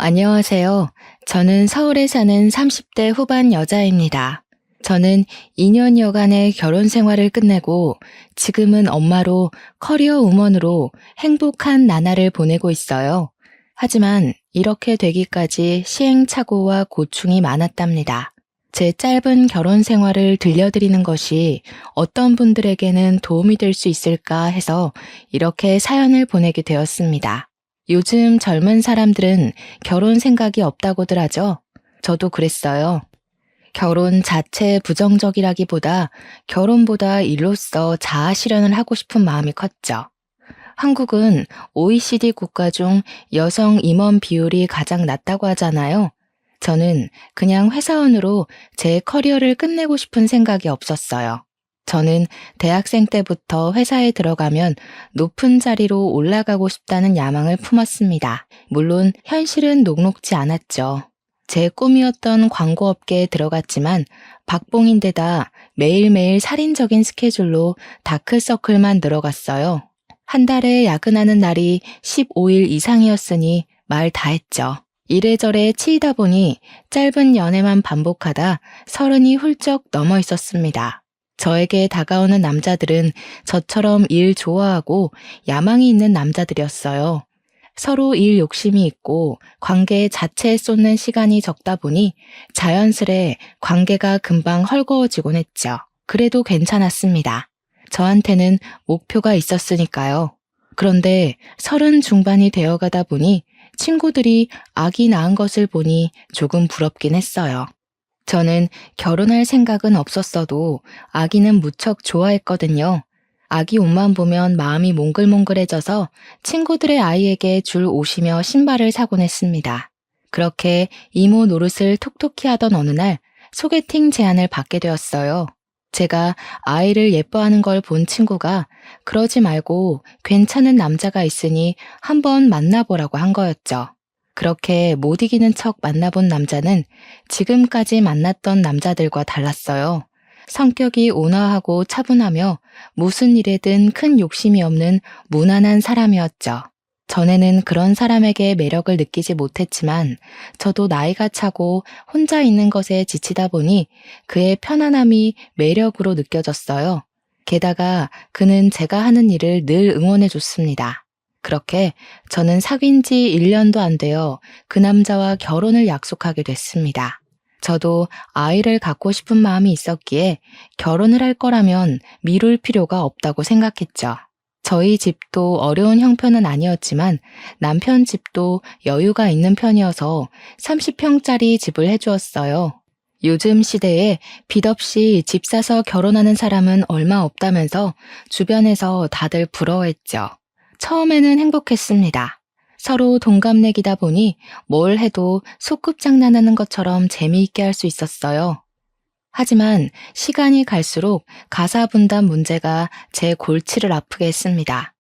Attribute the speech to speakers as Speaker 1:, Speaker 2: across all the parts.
Speaker 1: 안녕하세요. 저는 서울에 사는 30대 후반 여자입니다. 저는 2년여간의 결혼 생활을 끝내고 지금은 엄마로 커리어 우먼으로 행복한 나날을 보내고 있어요. 하지만 이렇게 되기까지 시행착오와 고충이 많았답니다. 제 짧은 결혼 생활을 들려드리는 것이 어떤 분들에게는 도움이 될 수 있을까 해서 이렇게 사연을 보내게 되었습니다. 요즘 젊은 사람들은 결혼 생각이 없다고들 하죠. 저도 그랬어요. 결혼 자체에 부정적이라기보다 결혼보다 일로서 자아 실현을 하고 싶은 마음이 컸죠. 한국은 OECD 국가 중 여성 임원 비율이 가장 낮다고 하잖아요. 저는 그냥 회사원으로 제 커리어를 끝내고 싶은 생각이 없었어요. 저는 대학생 때부터 회사에 들어가면 높은 자리로 올라가고 싶다는 야망을 품었습니다. 물론 현실은 녹록지 않았죠. 제 꿈이었던 광고업계에 들어갔지만 박봉인데다 매일매일 살인적인 스케줄로 다크서클만 늘어갔어요. 한 달에 야근하는 날이 15일 이상이었으니 말 다 했죠. 이래저래 치이다 보니 짧은 연애만 반복하다 30이 훌쩍 넘어 있었습니다. 저에게 다가오는 남자들은 저처럼 일 좋아하고 야망이 있는 남자들이었어요. 서로 일 욕심이 있고 관계 자체에 쏟는 시간이 적다 보니 자연스레 관계가 금방 헐거워지곤 했죠. 그래도 괜찮았습니다. 저한테는 목표가 있었으니까요. 그런데 30 중반이 되어가다 보니 친구들이 아기 낳은 것을 보니 조금 부럽긴 했어요. 저는 결혼할 생각은 없었어도 아기는 무척 좋아했거든요. 아기 옷만 보면 마음이 몽글몽글해져서 친구들의 아이에게 줄 옷이며 신발을 사곤 했습니다. 그렇게 이모 노릇을 톡톡히 하던 어느 날 소개팅 제안을 받게 되었어요. 제가 아이를 예뻐하는 걸 본 친구가 그러지 말고 괜찮은 남자가 있으니 한번 만나보라고 한 거였죠. 그렇게 못 이기는 척 만나본 남자는 지금까지 만났던 남자들과 달랐어요. 성격이 온화하고 차분하며 무슨 일에든 큰 욕심이 없는 무난한 사람이었죠. 전에는 그런 사람에게 매력을 느끼지 못했지만 저도 나이가 차고 혼자 있는 것에 지치다 보니 그의 편안함이 매력으로 느껴졌어요. 게다가 그는 제가 하는 일을 늘 응원해 줬습니다. 그렇게 저는 사귄 지 1년도 안 되어 그 남자와 결혼을 약속하게 됐습니다. 저도 아이를 갖고 싶은 마음이 있었기에 결혼을 할 거라면 미룰 필요가 없다고 생각했죠. 저희 집도 어려운 형편은 아니었지만 남편 집도 여유가 있는 편이어서 30평짜리 집을 해주었어요. 요즘 시대에 빚 없이 집 사서 결혼하는 사람은 얼마 없다면서 주변에서 다들 부러워했죠. 처음에는 행복했습니다. 서로 동갑내기다 보니 뭘 해도 소꿉장난하는 것처럼 재미있게 할 수 있었어요. 하지만 시간이 갈수록 가사 분담 문제가 제 골치를 아프게 했습니다.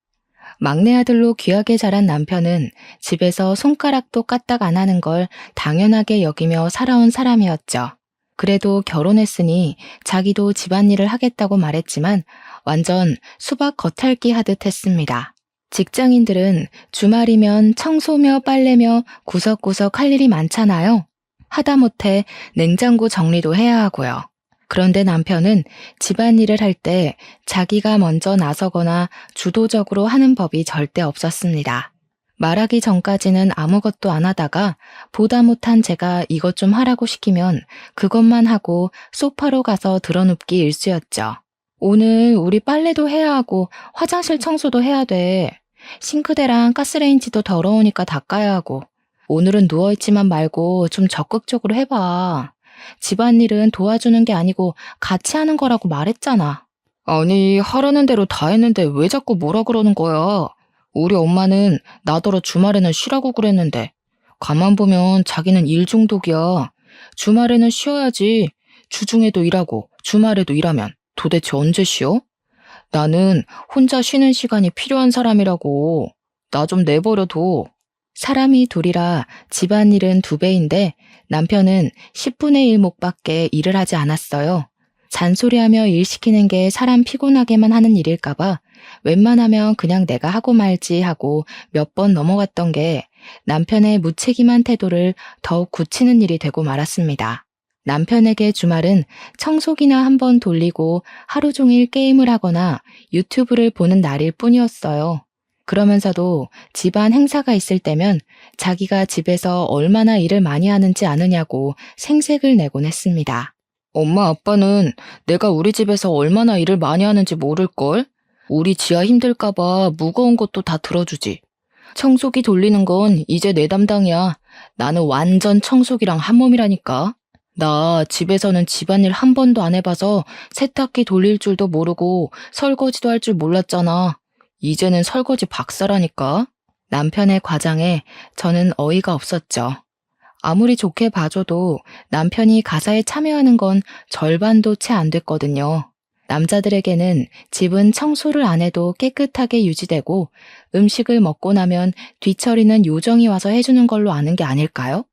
Speaker 1: 막내 아들로 귀하게 자란 남편은 집에서 손가락도 까딱 안 하는 걸 당연하게 여기며 살아온 사람이었죠. 그래도 결혼했으니 자기도 집안일을 하겠다고 말했지만 완전 수박 겉핥기 하듯 했습니다. 직장인들은 주말이면 청소며 빨래며 구석구석 할 일이 많잖아요. 하다못해 냉장고 정리도 해야 하고요. 그런데 남편은 집안일을 할 때 자기가 먼저 나서거나 주도적으로 하는 법이 절대 없었습니다. 말하기 전까지는 아무것도 안 하다가 보다 못한 제가 이것 좀 하라고 시키면 그것만 하고 소파로 가서 드러눕기 일쑤였죠. 오늘 우리 빨래도 해야 하고 화장실 청소도 해야 돼. 싱크대랑 가스레인지도 더러우니까 닦아야 하고. 오늘은 누워있지만 말고 좀 적극적으로 해봐. 집안일은 도와주는 게 아니고 같이 하는 거라고 말했잖아. 아니, 하라는 대로 다 했는데 왜 자꾸 뭐라 그러는 거야? 우리 엄마는 나더러 주말에는 쉬라고 그랬는데. 가만 보면 자기는 일 중독이야. 주말에는 쉬어야지. 주중에도 일하고 주말에도 일하면 도대체 언제 쉬어? 나는 혼자 쉬는 시간이 필요한 사람이라고. 나 좀 내버려둬. 사람이 둘이라 집안일은 2배인데 남편은 10분의 1 목밖에 일을 하지 않았어요. 잔소리하며 일 시키는 게 사람 피곤하게만 하는 일일까봐 웬만하면 그냥 내가 하고 말지 하고 몇 번 넘어갔던 게 남편의 무책임한 태도를 더욱 굳히는 일이 되고 말았습니다. 남편에게 주말은 청소기나 한번 돌리고 하루 종일 게임을 하거나 유튜브를 보는 날일 뿐이었어요. 그러면서도 집안 행사가 있을 때면 자기가 집에서 얼마나 일을 많이 하는지 아느냐고 생색을 내곤 했습니다. 엄마 아빠는 내가 우리 집에서 얼마나 일을 많이 하는지 모를걸? 우리 지아 힘들까봐 무거운 것도 다 들어주지. 청소기 돌리는 건 이제 내 담당이야. 나는 완전 청소기랑 한 몸이라니까. 나 집에서는 집안일 한 번도 안 해봐서 세탁기 돌릴 줄도 모르고 설거지도 할 줄 몰랐잖아. 이제는 설거지 박사라니까. 남편의 과장에 저는 어이가 없었죠. 아무리 좋게 봐줘도 남편이 가사에 참여하는 건 절반도 채 안 됐거든요. 남자들에게는 집은 청소를 안 해도 깨끗하게 유지되고 음식을 먹고 나면 뒤처리는 요정이 와서 해주는 걸로 아는 게 아닐까요?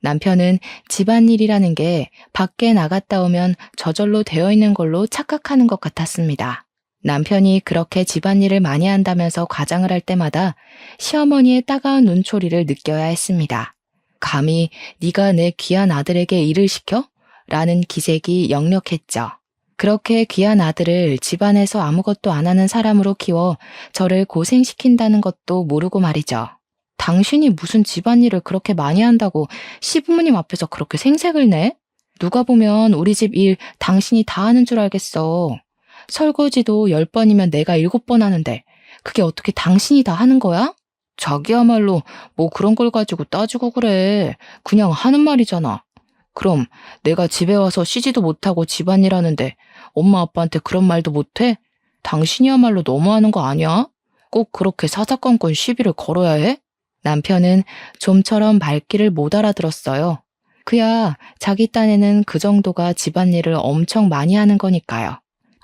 Speaker 1: 남편은 집안일이라는 게 밖에 나갔다 오면 저절로 되어 있는 걸로 착각하는 것 같았습니다. 남편이 그렇게 집안일을 많이 한다면서 과장을 할 때마다 시어머니의 따가운 눈초리를 느껴야 했습니다. 감히 네가 내 귀한 아들에게 일을 시켜? 라는 기색이 역력했죠. 그렇게 귀한 아들을 집안에서 아무것도 안 하는 사람으로 키워 저를 고생시킨다는 것도 모르고 말이죠. 당신이 무슨 집안일을 그렇게 많이 한다고 시부모님 앞에서 그렇게 생색을 내? 누가 보면 우리 집 일 당신이 다 하는 줄 알겠어. 설거지도 10번이면 내가 7번 하는데 그게 어떻게 당신이 다 하는 거야? 자기야말로 뭐 그런 걸 가지고 따지고 그래. 그냥 하는 말이잖아. 그럼 내가 집에 와서 쉬지도 못하고 집안일 하는데 엄마 아빠한테 그런 말도 못해? 당신이야말로 너무하는 거 아니야? 꼭 그렇게 사사건건 시비를 걸어야 해? 남편은 좀처럼 말귀를 못 알아들었어요. 그야 자기 딴에는 그 정도가 집안일을 엄청 많이 하는 거니까요.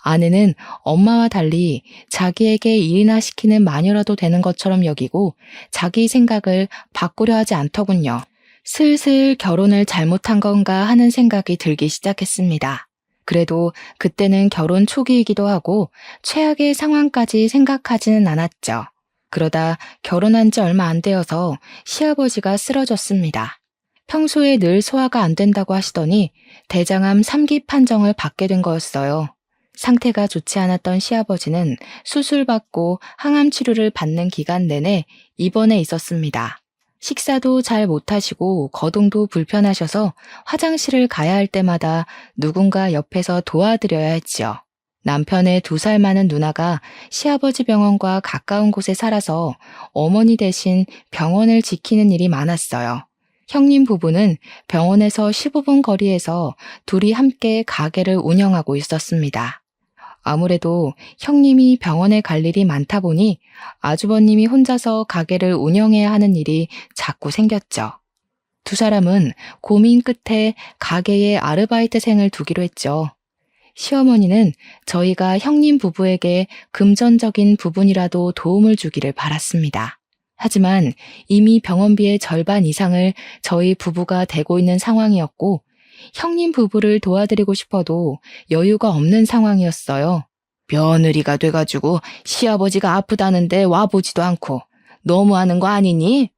Speaker 1: 아내는 엄마와 달리 자기에게 일이나 시키는 마녀라도 되는 것처럼 여기고 자기 생각을 바꾸려 하지 않더군요. 슬슬 결혼을 잘못한 건가 하는 생각이 들기 시작했습니다. 그래도 그때는 결혼 초기이기도 하고 최악의 상황까지 생각하지는 않았죠. 그러다 결혼한 지 얼마 안 되어서 시아버지가 쓰러졌습니다. 평소에 늘 소화가 안 된다고 하시더니 대장암 3기 판정을 받게 된 거였어요. 상태가 좋지 않았던 시아버지는 수술받고 항암 치료를 받는 기간 내내 입원해 있었습니다. 식사도 잘 못하시고 거동도 불편하셔서 화장실을 가야 할 때마다 누군가 옆에서 도와드려야 했지요. 남편의 2살 많은 누나가 시아버지 병원과 가까운 곳에 살아서 어머니 대신 병원을 지키는 일이 많았어요. 형님 부부는 병원에서 15분 거리에서 둘이 함께 가게를 운영하고 있었습니다. 아무래도 형님이 병원에 갈 일이 많다 보니 아주버님이 혼자서 가게를 운영해야 하는 일이 자꾸 생겼죠. 2사람은 고민 끝에 가게에 아르바이트생을 두기로 했죠. 시어머니는 저희가 형님 부부에게 금전적인 부분이라도 도움을 주기를 바랐습니다. 하지만 이미 병원비의 절반 이상을 저희 부부가 대고 있는 상황이었고 형님 부부를 도와드리고 싶어도 여유가 없는 상황이었어요. 며느리가 돼가지고 시아버지가 아프다는데 와보지도 않고 너무하는 거 아니니?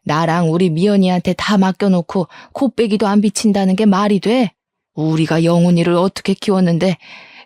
Speaker 1: 나랑 우리 미연이한테 다 맡겨놓고 코빼기도 안 비친다는 게 말이 돼? 우리가 영훈이를 어떻게 키웠는데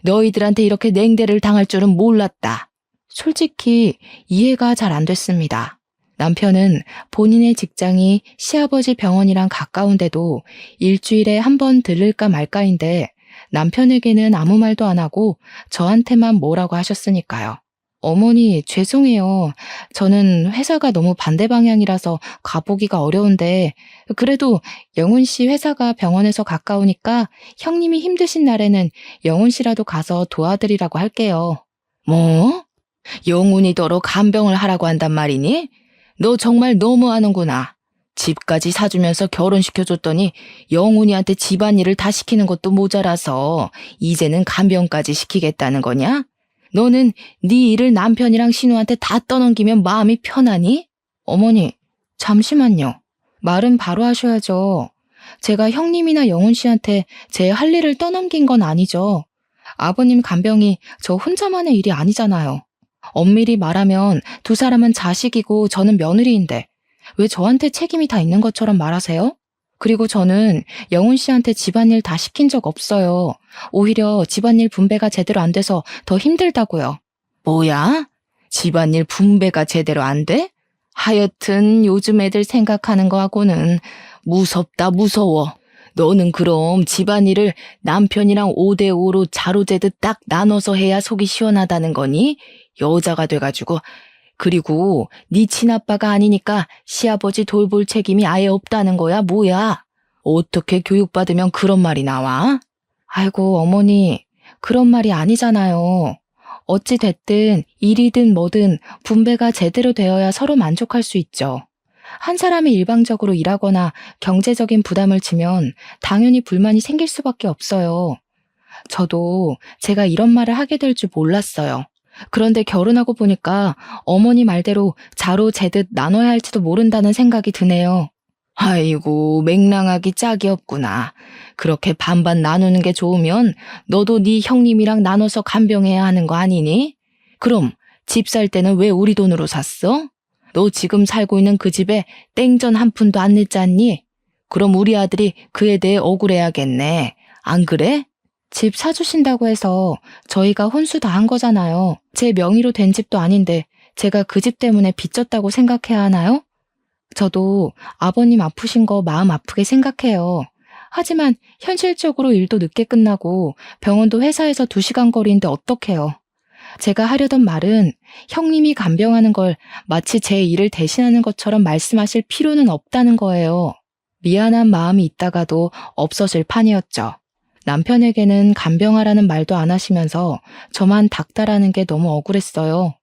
Speaker 1: 너희들한테 이렇게 냉대를 당할 줄은 몰랐다. 솔직히 이해가 잘 안 됐습니다. 남편은 본인의 직장이 시아버지 병원이랑 가까운데도 일주일에 한 번 들를까 말까인데 남편에게는 아무 말도 안 하고 저한테만 뭐라고 하셨으니까요. 어머니, 죄송해요. 저는 회사가 너무 반대 방향이라서 가보기가 어려운데 그래도 영훈 씨 회사가 병원에서 가까우니까 형님이 힘드신 날에는 영훈 씨라도 가서 도와드리라고 할게요. 뭐? 영훈이더러 간병을 하라고 한단 말이니? 너 정말 너무하는구나. 집까지 사주면서 결혼시켜줬더니 영훈이한테 집안일을 다 시키는 것도 모자라서 이제는 간병까지 시키겠다는 거냐? 너는 네 일을 남편이랑 신우한테 다 떠넘기면 마음이 편하니? 어머니, 잠시만요. 말은 바로 하셔야죠. 제가 형님이나 영훈 씨한테 제 할 일을 떠넘긴 건 아니죠. 아버님 간병이 저 혼자만의 일이 아니잖아요. 엄밀히 말하면 2사람은 자식이고 저는 며느리인데 왜 저한테 책임이 다 있는 것처럼 말하세요? 그리고 저는 영훈 씨한테 집안일 다 시킨 적 없어요. 오히려 집안일 분배가 제대로 안 돼서 더 힘들다고요. 뭐야? 집안일 분배가 제대로 안 돼? 하여튼 요즘 애들 생각하는 거하고는 무섭다 무서워. 너는 그럼 집안일을 남편이랑 5대5로 자로재듯 딱 나눠서 해야 속이 시원하다는 거니? 여자가 돼가지고. 그리고 네 친아빠가 아니니까 시아버지 돌볼 책임이 아예 없다는 거야 뭐야? 어떻게 교육받으면 그런 말이 나와? 아이고 어머니, 그런 말이 아니잖아요. 어찌 됐든 일이든 뭐든 분배가 제대로 되어야 서로 만족할 수 있죠. 한 사람이 일방적으로 일하거나 경제적인 부담을 지면 당연히 불만이 생길 수밖에 없어요. 저도 제가 이런 말을 하게 될 줄 몰랐어요. 그런데 결혼하고 보니까 어머니 말대로 자로 재듯 나눠야 할지도 모른다는 생각이 드네요. 아이고, 맹랑하기 짝이 없구나. 그렇게 반반 나누는 게 좋으면 너도 네 형님이랑 나눠서 간병해야 하는 거 아니니? 그럼 집 살 때는 왜 우리 돈으로 샀어? 너 지금 살고 있는 그 집에 땡전 한 푼도 안 냈잖니? 그럼 우리 아들이 그에 대해 억울해야겠네. 안 그래? 집 사주신다고 해서 저희가 혼수 다 한 거잖아요. 제 명의로 된 집도 아닌데 제가 그 집 때문에 빚졌다고 생각해야 하나요? 저도 아버님 아프신 거 마음 아프게 생각해요. 하지만 현실적으로 일도 늦게 끝나고 병원도 회사에서 2시간 거리인데 어떡해요. 제가 하려던 말은 형님이 간병하는 걸 마치 제 일을 대신하는 것처럼 말씀하실 필요는 없다는 거예요. 미안한 마음이 있다가도 없어질 판이었죠. 남편에게는 간병하라는 말도 안 하시면서 저만 닥달하는 게 너무 억울했어요.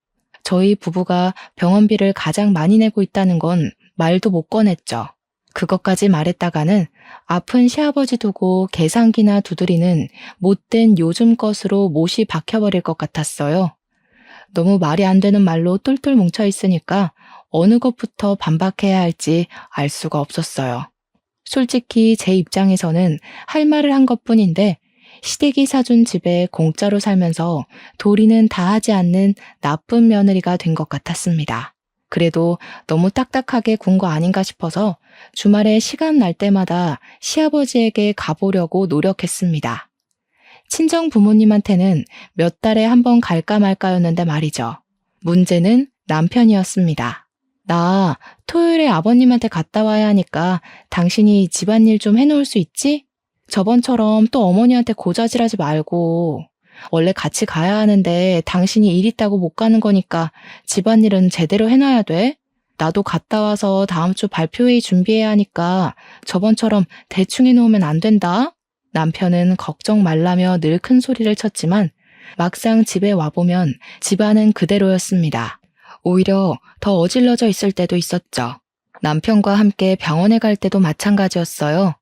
Speaker 1: 저희 부부가 병원비를 가장 많이 내고 있다는 건 말도 못 꺼냈죠. 그것까지 말했다가는 아픈 시아버지 두고 계산기나 두드리는 못된 요즘 것으로 못이 박혀버릴 것 같았어요. 너무 말이 안 되는 말로 똘똘 뭉쳐 있으니까 어느 것부터 반박해야 할지 알 수가 없었어요. 솔직히 제 입장에서는 할 말을 한 것뿐인데 시댁이 사준 집에 공짜로 살면서 도리는 다 하지 않는 나쁜 며느리가 된 것 같았습니다. 그래도 너무 딱딱하게 군 거 아닌가 싶어서 주말에 시간 날 때마다 시아버지에게 가보려고 노력했습니다. 친정 부모님한테는 몇 달에 한 번 갈까 말까였는데 말이죠. 문제는 남편이었습니다. 나 토요일에 아버님한테 갔다 와야 하니까 당신이 집안일 좀 해놓을 수 있지? 저번처럼 또 어머니한테 고자질하지 말고. 원래 같이 가야 하는데 당신이 일 있다고 못 가는 거니까 집안일은 제대로 해놔야 돼. 나도 갔다 와서 다음 주 발표회의 준비해야 하니까 저번처럼 대충 해놓으면 안 된다. 남편은 걱정 말라며 늘 큰 소리를 쳤지만 막상 집에 와보면 집안은 그대로였습니다. 오히려 더 어질러져 있을 때도 있었죠. 남편과 함께 병원에 갈 때도 마찬가지였어요.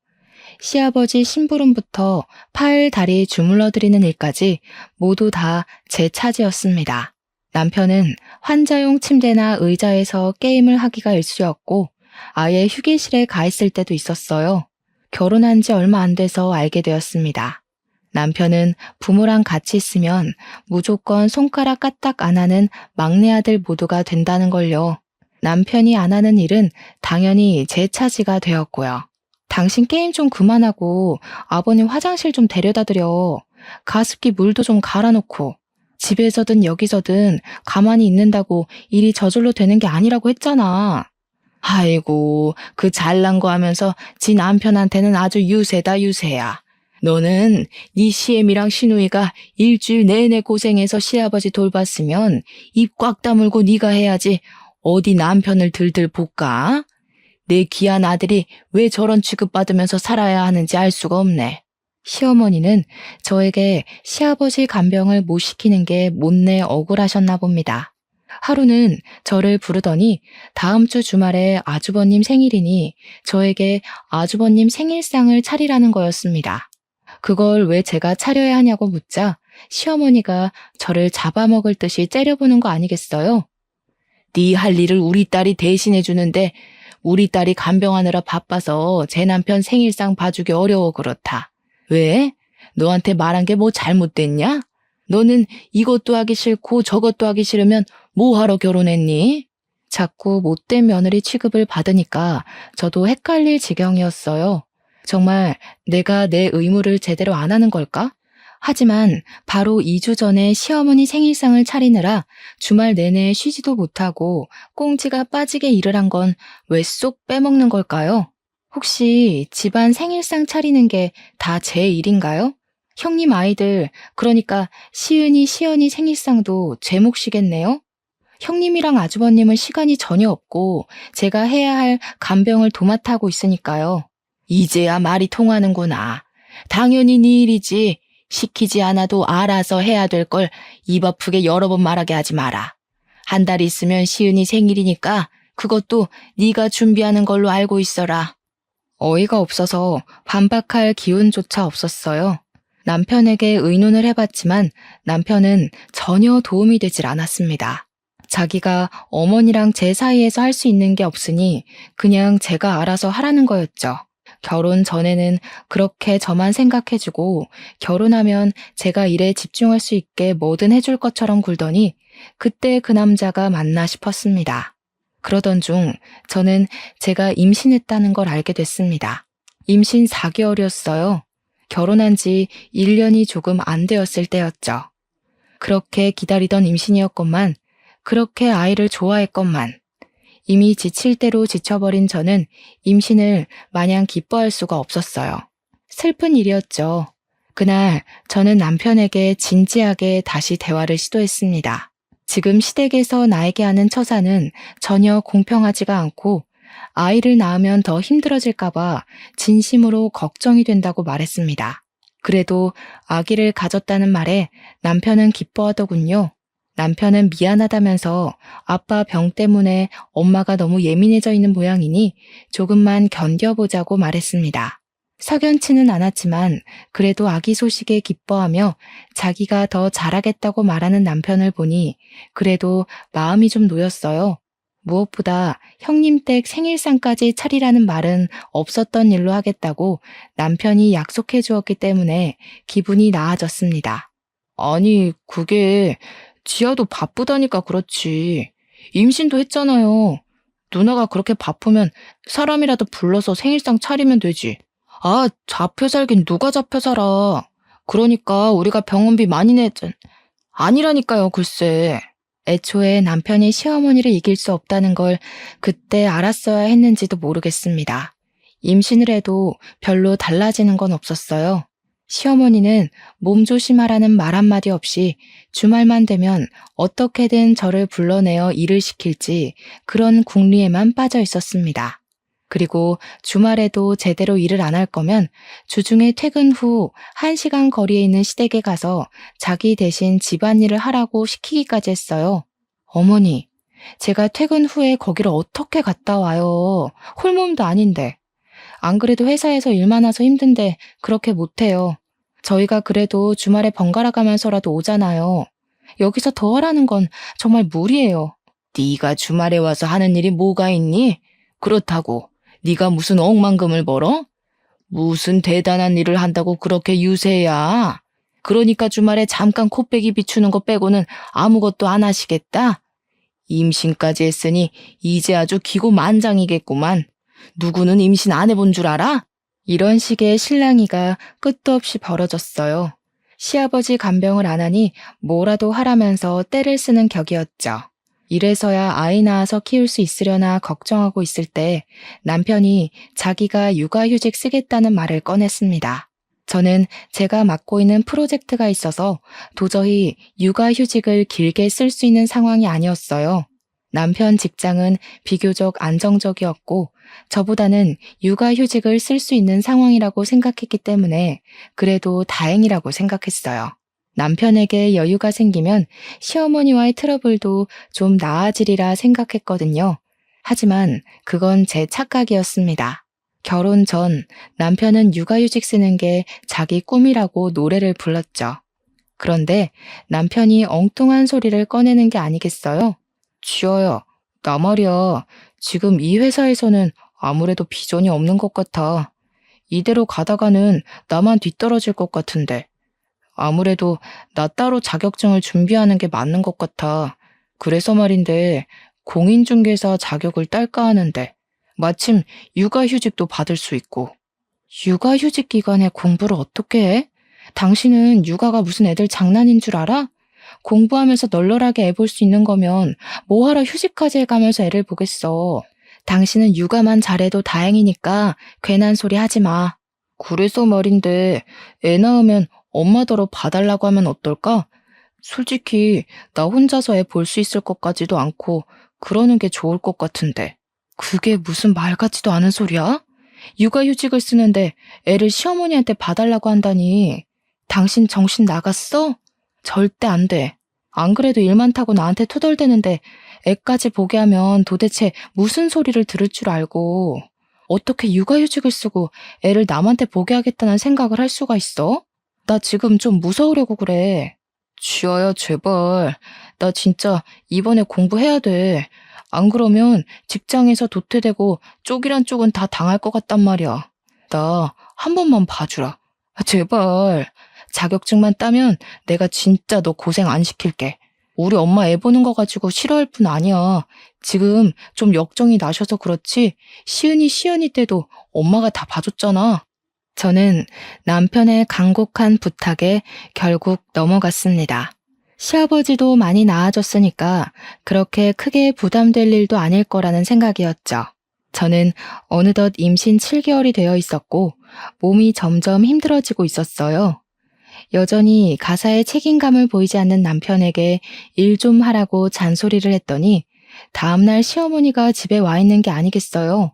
Speaker 1: 시아버지 심부름부터 팔, 다리 주물러드리는 일까지 모두 다 제 차지였습니다. 남편은 환자용 침대나 의자에서 게임을 하기가 일쑤였고 아예 휴게실에 가 있을 때도 있었어요. 결혼한 지 얼마 안 돼서 알게 되었습니다. 남편은 부모랑 같이 있으면 무조건 손가락 까딱 안 하는 막내 아들 모두가 된다는 걸요. 남편이 안 하는 일은 당연히 제 차지가 되었고요. 당신 게임 좀 그만하고 아버님 화장실 좀 데려다 드려. 가습기 물도 좀 갈아놓고. 집에서든 여기서든 가만히 있는다고 일이 저절로 되는 게 아니라고 했잖아. 아이고, 그 잘난 거 하면서 지 남편한테는 아주 유세다 유세야. 너는 네 시애미랑 시누이가 일주일 내내 고생해서 시아버지 돌봤으면 입 꽉 다물고 네가 해야지 어디 남편을 들들 볶아? 내 귀한 아들이 왜 저런 취급받으면서 살아야 하는지 알 수가 없네. 시어머니는 저에게 시아버지 간병을 못 시키는 게 못내 억울하셨나 봅니다. 하루는 저를 부르더니 다음 주 주말에 아주버님 생일이니 저에게 아주버님 생일상을 차리라는 거였습니다. 그걸 왜 제가 차려야 하냐고 묻자 시어머니가 저를 잡아먹을 듯이 째려보는 거 아니겠어요? 네 할 일을 우리 딸이 대신해 주는데 우리 딸이 간병하느라 바빠서 제 남편 생일상 봐주기 어려워 그렇다. 왜? 너한테 말한 게 뭐 잘못됐냐? 너는 이것도 하기 싫고 저것도 하기 싫으면 뭐 하러 결혼했니? 자꾸 못된 며느리 취급을 받으니까 저도 헷갈릴 지경이었어요. 정말 내가 내 의무를 제대로 안 하는 걸까? 하지만 바로 2주 전에 시어머니 생일상을 차리느라 주말 내내 쉬지도 못하고 꽁지가 빠지게 일을 한 건 왜 쏙 빼먹는 걸까요? 혹시 집안 생일상 차리는 게 다 제 일인가요? 형님 아이들, 그러니까 시은이, 시연이 생일상도 제 몫이겠네요? 형님이랑 아주버님은 시간이 전혀 없고 제가 해야 할 간병을 도맡아 하고 있으니까요. 이제야 말이 통하는구나. 당연히 네 일이지. 시키지 않아도 알아서 해야 될 걸 입 아프게 여러 번 말하게 하지 마라. 한 달 있으면 시은이 생일이니까 그것도 네가 준비하는 걸로 알고 있어라. 어이가 없어서 반박할 기운조차 없었어요. 남편에게 의논을 해봤지만 남편은 전혀 도움이 되질 않았습니다. 자기가 어머니랑 제 사이에서 할 수 있는 게 없으니 그냥 제가 알아서 하라는 거였죠. 결혼 전에는 그렇게 저만 생각해주고 결혼하면 제가 일에 집중할 수 있게 뭐든 해줄 것처럼 굴더니 그때 그 남자가 맞나 싶었습니다. 그러던 중 저는 제가 임신했다는 걸 알게 됐습니다. 임신 4개월이었어요. 결혼한 지 1년이 조금 안 되었을 때였죠. 그렇게 기다리던 임신이었건만, 그렇게 아이를 좋아했건만, 이미 지칠 대로 지쳐버린 저는 임신을 마냥 기뻐할 수가 없었어요. 슬픈 일이었죠. 그날 저는 남편에게 진지하게 다시 대화를 시도했습니다. 지금 시댁에서 나에게 하는 처사는 전혀 공평하지가 않고 아이를 낳으면 더 힘들어질까봐 진심으로 걱정이 된다고 말했습니다. 그래도 아기를 가졌다는 말에 남편은 기뻐하더군요. 남편은 미안하다면서 아빠 병 때문에 엄마가 너무 예민해져 있는 모양이니 조금만 견뎌보자고 말했습니다. 석연치는 않았지만 그래도 아기 소식에 기뻐하며 자기가 더 잘하겠다고 말하는 남편을 보니 그래도 마음이 좀 놓였어요. 무엇보다 형님 댁 생일상까지 차리라는 말은 없었던 일로 하겠다고 남편이 약속해 주었기 때문에 기분이 나아졌습니다. 아니, 그게 지아도 바쁘다니까 그렇지. 임신도 했잖아요. 누나가 그렇게 바쁘면 사람이라도 불러서 생일상 차리면 되지. 아, 잡혀 살긴 누가 잡혀 살아. 그러니까 우리가 병원비 많이 내자. 아니라니까요, 글쎄. 애초에 남편이 시어머니를 이길 수 없다는 걸 그때 알았어야 했는지도 모르겠습니다. 임신을 해도 별로 달라지는 건 없었어요. 시어머니는 몸 조심하라는 말 한마디 없이 주말만 되면 어떻게든 저를 불러내어 일을 시킬지 그런 궁리에만 빠져 있었습니다. 그리고 주말에도 제대로 일을 안 할 거면 주중에 퇴근 후 1시간 거리에 있는 시댁에 가서 자기 대신 집안일을 하라고 시키기까지 했어요. 어머니, 제가 퇴근 후에 거기를 어떻게 갔다 와요? 홀몸도 아닌데. 안 그래도 회사에서 일 많아서 힘든데 그렇게 못해요. 저희가 그래도 주말에 번갈아 가면서라도 오잖아요. 여기서 더 하라는 건 정말 무리예요. 네가 주말에 와서 하는 일이 뭐가 있니? 그렇다고 네가 무슨 억만금을 벌어? 무슨 대단한 일을 한다고 그렇게 유세야? 그러니까 주말에 잠깐 코빼기 비추는 거 빼고는 아무것도 안 하시겠다? 임신까지 했으니 이제 아주 기고만장이겠구만. 누구는 임신 안 해본 줄 알아? 이런 식의 실랑이가 끝도 없이 벌어졌어요. 시아버지 간병을 안 하니 뭐라도 하라면서 떼를 쓰는 격이었죠. 이래서야 아이 낳아서 키울 수 있으려나 걱정하고 있을 때 남편이 자기가 육아휴직 쓰겠다는 말을 꺼냈습니다. 저는 제가 맡고 있는 프로젝트가 있어서 도저히 육아휴직을 길게 쓸 수 있는 상황이 아니었어요. 남편 직장은 비교적 안정적이었고 저보다는 육아휴직을 쓸 수 있는 상황이라고 생각했기 때문에 그래도 다행이라고 생각했어요. 남편에게 여유가 생기면 시어머니와의 트러블도 좀 나아지리라 생각했거든요. 하지만 그건 제 착각이었습니다. 결혼 전 남편은 육아휴직 쓰는 게 자기 꿈이라고 노래를 불렀죠. 그런데 남편이 엉뚱한 소리를 꺼내는 게 아니겠어요? 지아야, 나 말이야. 지금 이 회사에서는 아무래도 비전이 없는 것 같아. 이대로 가다가는 나만 뒤떨어질 것 같은데. 아무래도 나 따로 자격증을 준비하는 게 맞는 것 같아. 그래서 말인데 공인중개사 자격을 딸까 하는데 마침 육아휴직도 받을 수 있고. 육아휴직 기간에 공부를 어떻게 해? 당신은 육아가 무슨 애들 장난인 줄 알아? 공부하면서 널널하게 애 볼 수 있는 거면 뭐하러 휴직까지 해가면서 애를 보겠어. 당신은 육아만 잘해도 다행이니까 괜한 소리 하지 마. 그래서 말인데 애 낳으면 엄마더러 봐달라고 하면 어떨까? 솔직히 나 혼자서 애 볼 수 있을 것 같지도 않고 그러는 게 좋을 것 같은데. 그게 무슨 말 같지도 않은 소리야? 육아휴직을 쓰는데 애를 시어머니한테 봐달라고 한다니. 당신 정신 나갔어? 절대 안 돼. 안 그래도 일 많다고 나한테 투덜대는데 애까지 보게 하면 도대체 무슨 소리를 들을 줄 알고 어떻게 육아휴직을 쓰고 애를 남한테 보게 하겠다는 생각을 할 수가 있어? 나 지금 좀 무서우려고 그래. 쥐어야 제발. 나 진짜 이번에 공부해야 돼. 안 그러면 직장에서 도태되고 쪽이란 쪽은 다 당할 것 같단 말이야. 나 한 번만 봐주라. 제발. 자격증만 따면 내가 진짜 너 고생 안 시킬게. 우리 엄마 애 보는 거 가지고 싫어할 뿐 아니야. 지금 좀 역정이 나셔서 그렇지 시은이 때도 엄마가 다 봐줬잖아. 저는 남편의 간곡한 부탁에 결국 넘어갔습니다. 시아버지도 많이 나아졌으니까 그렇게 크게 부담될 일도 아닐 거라는 생각이었죠. 저는 어느덧 임신 7개월이 되어 있었고 몸이 점점 힘들어지고 있었어요. 여전히 가사에 책임감을 보이지 않는 남편에게 일 좀 하라고 잔소리를 했더니 다음날 시어머니가 집에 와 있는 게 아니겠어요.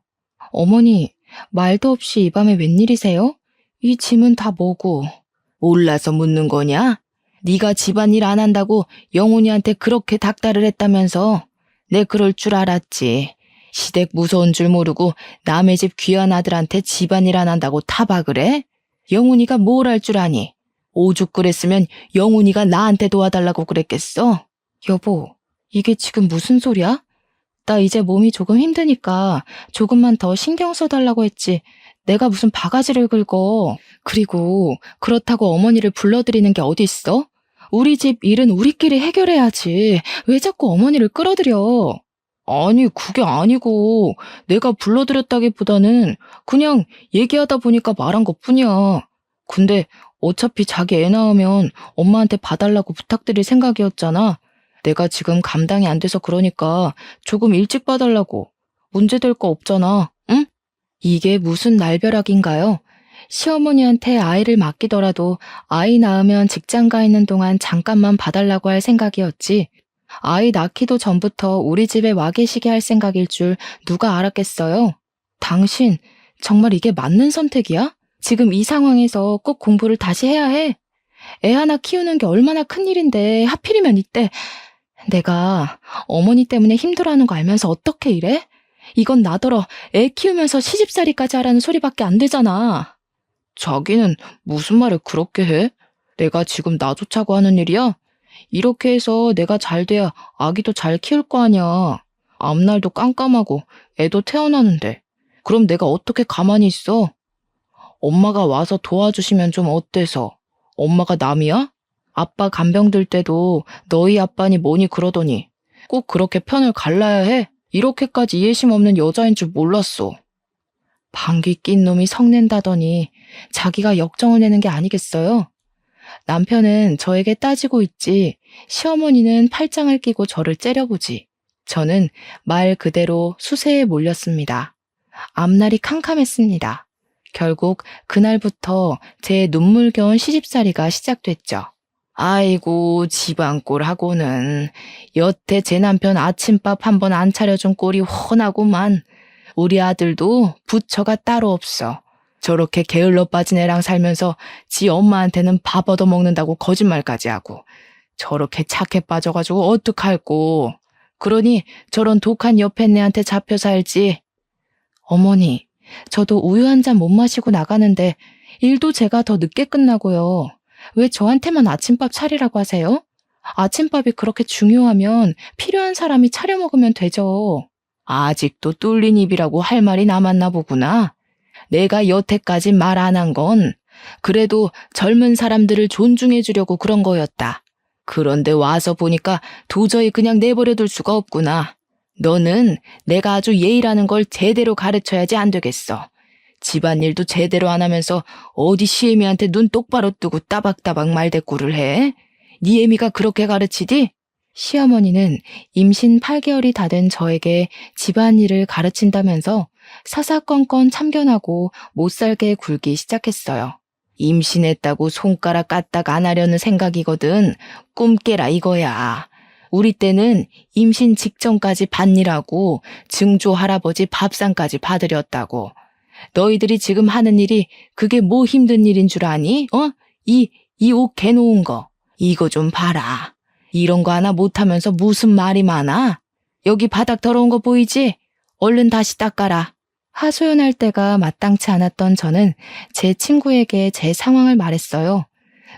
Speaker 1: 어머니, 말도 없이 이 밤에 웬일이세요? 이 짐은 다 뭐고? 몰라서 묻는 거냐? 네가 집안일 안 한다고 영훈이한테 그렇게 닥달을 했다면서. 내 그럴 줄 알았지. 시댁 무서운 줄 모르고 남의 집 귀한 아들한테 집안일 안 한다고 타박을 해? 영훈이가 뭘 할 줄 아니? 오죽 그랬으면 영훈이가 나한테 도와달라고 그랬겠어? 여보, 이게 지금 무슨 소리야? 나 이제 몸이 조금 힘드니까 조금만 더 신경 써달라고 했지. 내가 무슨 바가지를 긁어. 그리고 그렇다고 어머니를 불러들이는 게 어디 있어? 우리 집 일은 우리끼리 해결해야지. 왜 자꾸 어머니를 끌어들여? 아니, 그게 아니고 내가 불러들였다기보다는 그냥 얘기하다 보니까 말한 것뿐이야. 근데 어차피 자기 애 낳으면 엄마한테 봐달라고 부탁드릴 생각이었잖아. 내가 지금 감당이 안 돼서 그러니까 조금 일찍 봐달라고. 문제될 거 없잖아, 응? 이게 무슨 날벼락인가요? 시어머니한테 아이를 맡기더라도 아이 낳으면 직장 가 있는 동안 잠깐만 봐달라고 할 생각이었지. 아이 낳기도 전부터 우리 집에 와 계시게 할 생각일 줄 누가 알았겠어요? 당신, 정말 이게 맞는 선택이야? 지금 이 상황에서 꼭 공부를 다시 해야 해? 애 하나 키우는 게 얼마나 큰일인데 하필이면 이때. 내가 어머니 때문에 힘들어하는 거 알면서 어떻게 이래? 이건 나더러 애 키우면서 시집살이까지 하라는 소리밖에 안 되잖아. 자기는 무슨 말을 그렇게 해? 내가 지금 놔주자고 하는 일이야? 이렇게 해서 내가 잘 돼야 아기도 잘 키울 거 아니야. 앞날도 깜깜하고 애도 태어나는데. 그럼 내가 어떻게 가만히 있어? 엄마가 와서 도와주시면 좀 어때서? 엄마가 남이야? 아빠 간병 들 때도 너희 아빠니 뭐니 그러더니 꼭 그렇게 편을 갈라야 해? 이렇게까지 이해심 없는 여자인 줄 몰랐어. 방귀 낀 놈이 성낸다더니 자기가 역정을 내는 게 아니겠어요? 남편은 저에게 따지고 있지 시어머니는 팔짱을 끼고 저를 째려보지. 저는 말 그대로 수세에 몰렸습니다. 앞날이 캄캄했습니다. 결국 그날부터 제 눈물겨운 시집살이가 시작됐죠. 아이고 집안꼴하고는 여태 제 남편 아침밥 한 번 안 차려준 꼴이 훤하구만. 우리 아들도 부처가 따로 없어. 저렇게 게을러 빠진 애랑 살면서 지 엄마한테는 밥 얻어먹는다고 거짓말까지 하고 저렇게 착해 빠져가지고 어떡할꼬. 그러니 저런 독한 여팻네한테 잡혀 살지. 어머니, 저도 우유 한 잔 못 마시고 나가는데 일도 제가 더 늦게 끝나고요. 왜 저한테만 아침밥 차리라고 하세요? 아침밥이 그렇게 중요하면 필요한 사람이 차려 먹으면 되죠. 아직도 뚫린 입이라고 할 말이 남았나 보구나. 내가 여태까지 말 안 한 건 그래도 젊은 사람들을 존중해 주려고 그런 거였다. 그런데 와서 보니까 도저히 그냥 내버려 둘 수가 없구나. 너는 내가 아주 예의라는 걸 제대로 가르쳐야지 안 되겠어. 집안일도 제대로 안 하면서 어디 시애미한테 눈 똑바로 뜨고 따박따박 말대꾸를 해? 네 애미가 그렇게 가르치디? 시어머니는 임신 8개월이 다 된 저에게 집안일을 가르친다면서 사사건건 참견하고 못살게 굴기 시작했어요. 임신했다고 손가락 까딱 안 하려는 생각이거든. 꿈 깨라 이거야. 우리 때는 임신 직전까지 밭일하고 증조 할아버지 밥상까지 봐드렸다고. 너희들이 지금 하는 일이 그게 뭐 힘든 일인 줄 아니? 이 옷 개놓은 거. 이거 좀 봐라. 이런 거 하나 못하면서 무슨 말이 많아? 여기 바닥 더러운 거 보이지? 얼른 다시 닦아라. 하소연할 때가 마땅치 않았던 저는 제 친구에게 제 상황을 말했어요.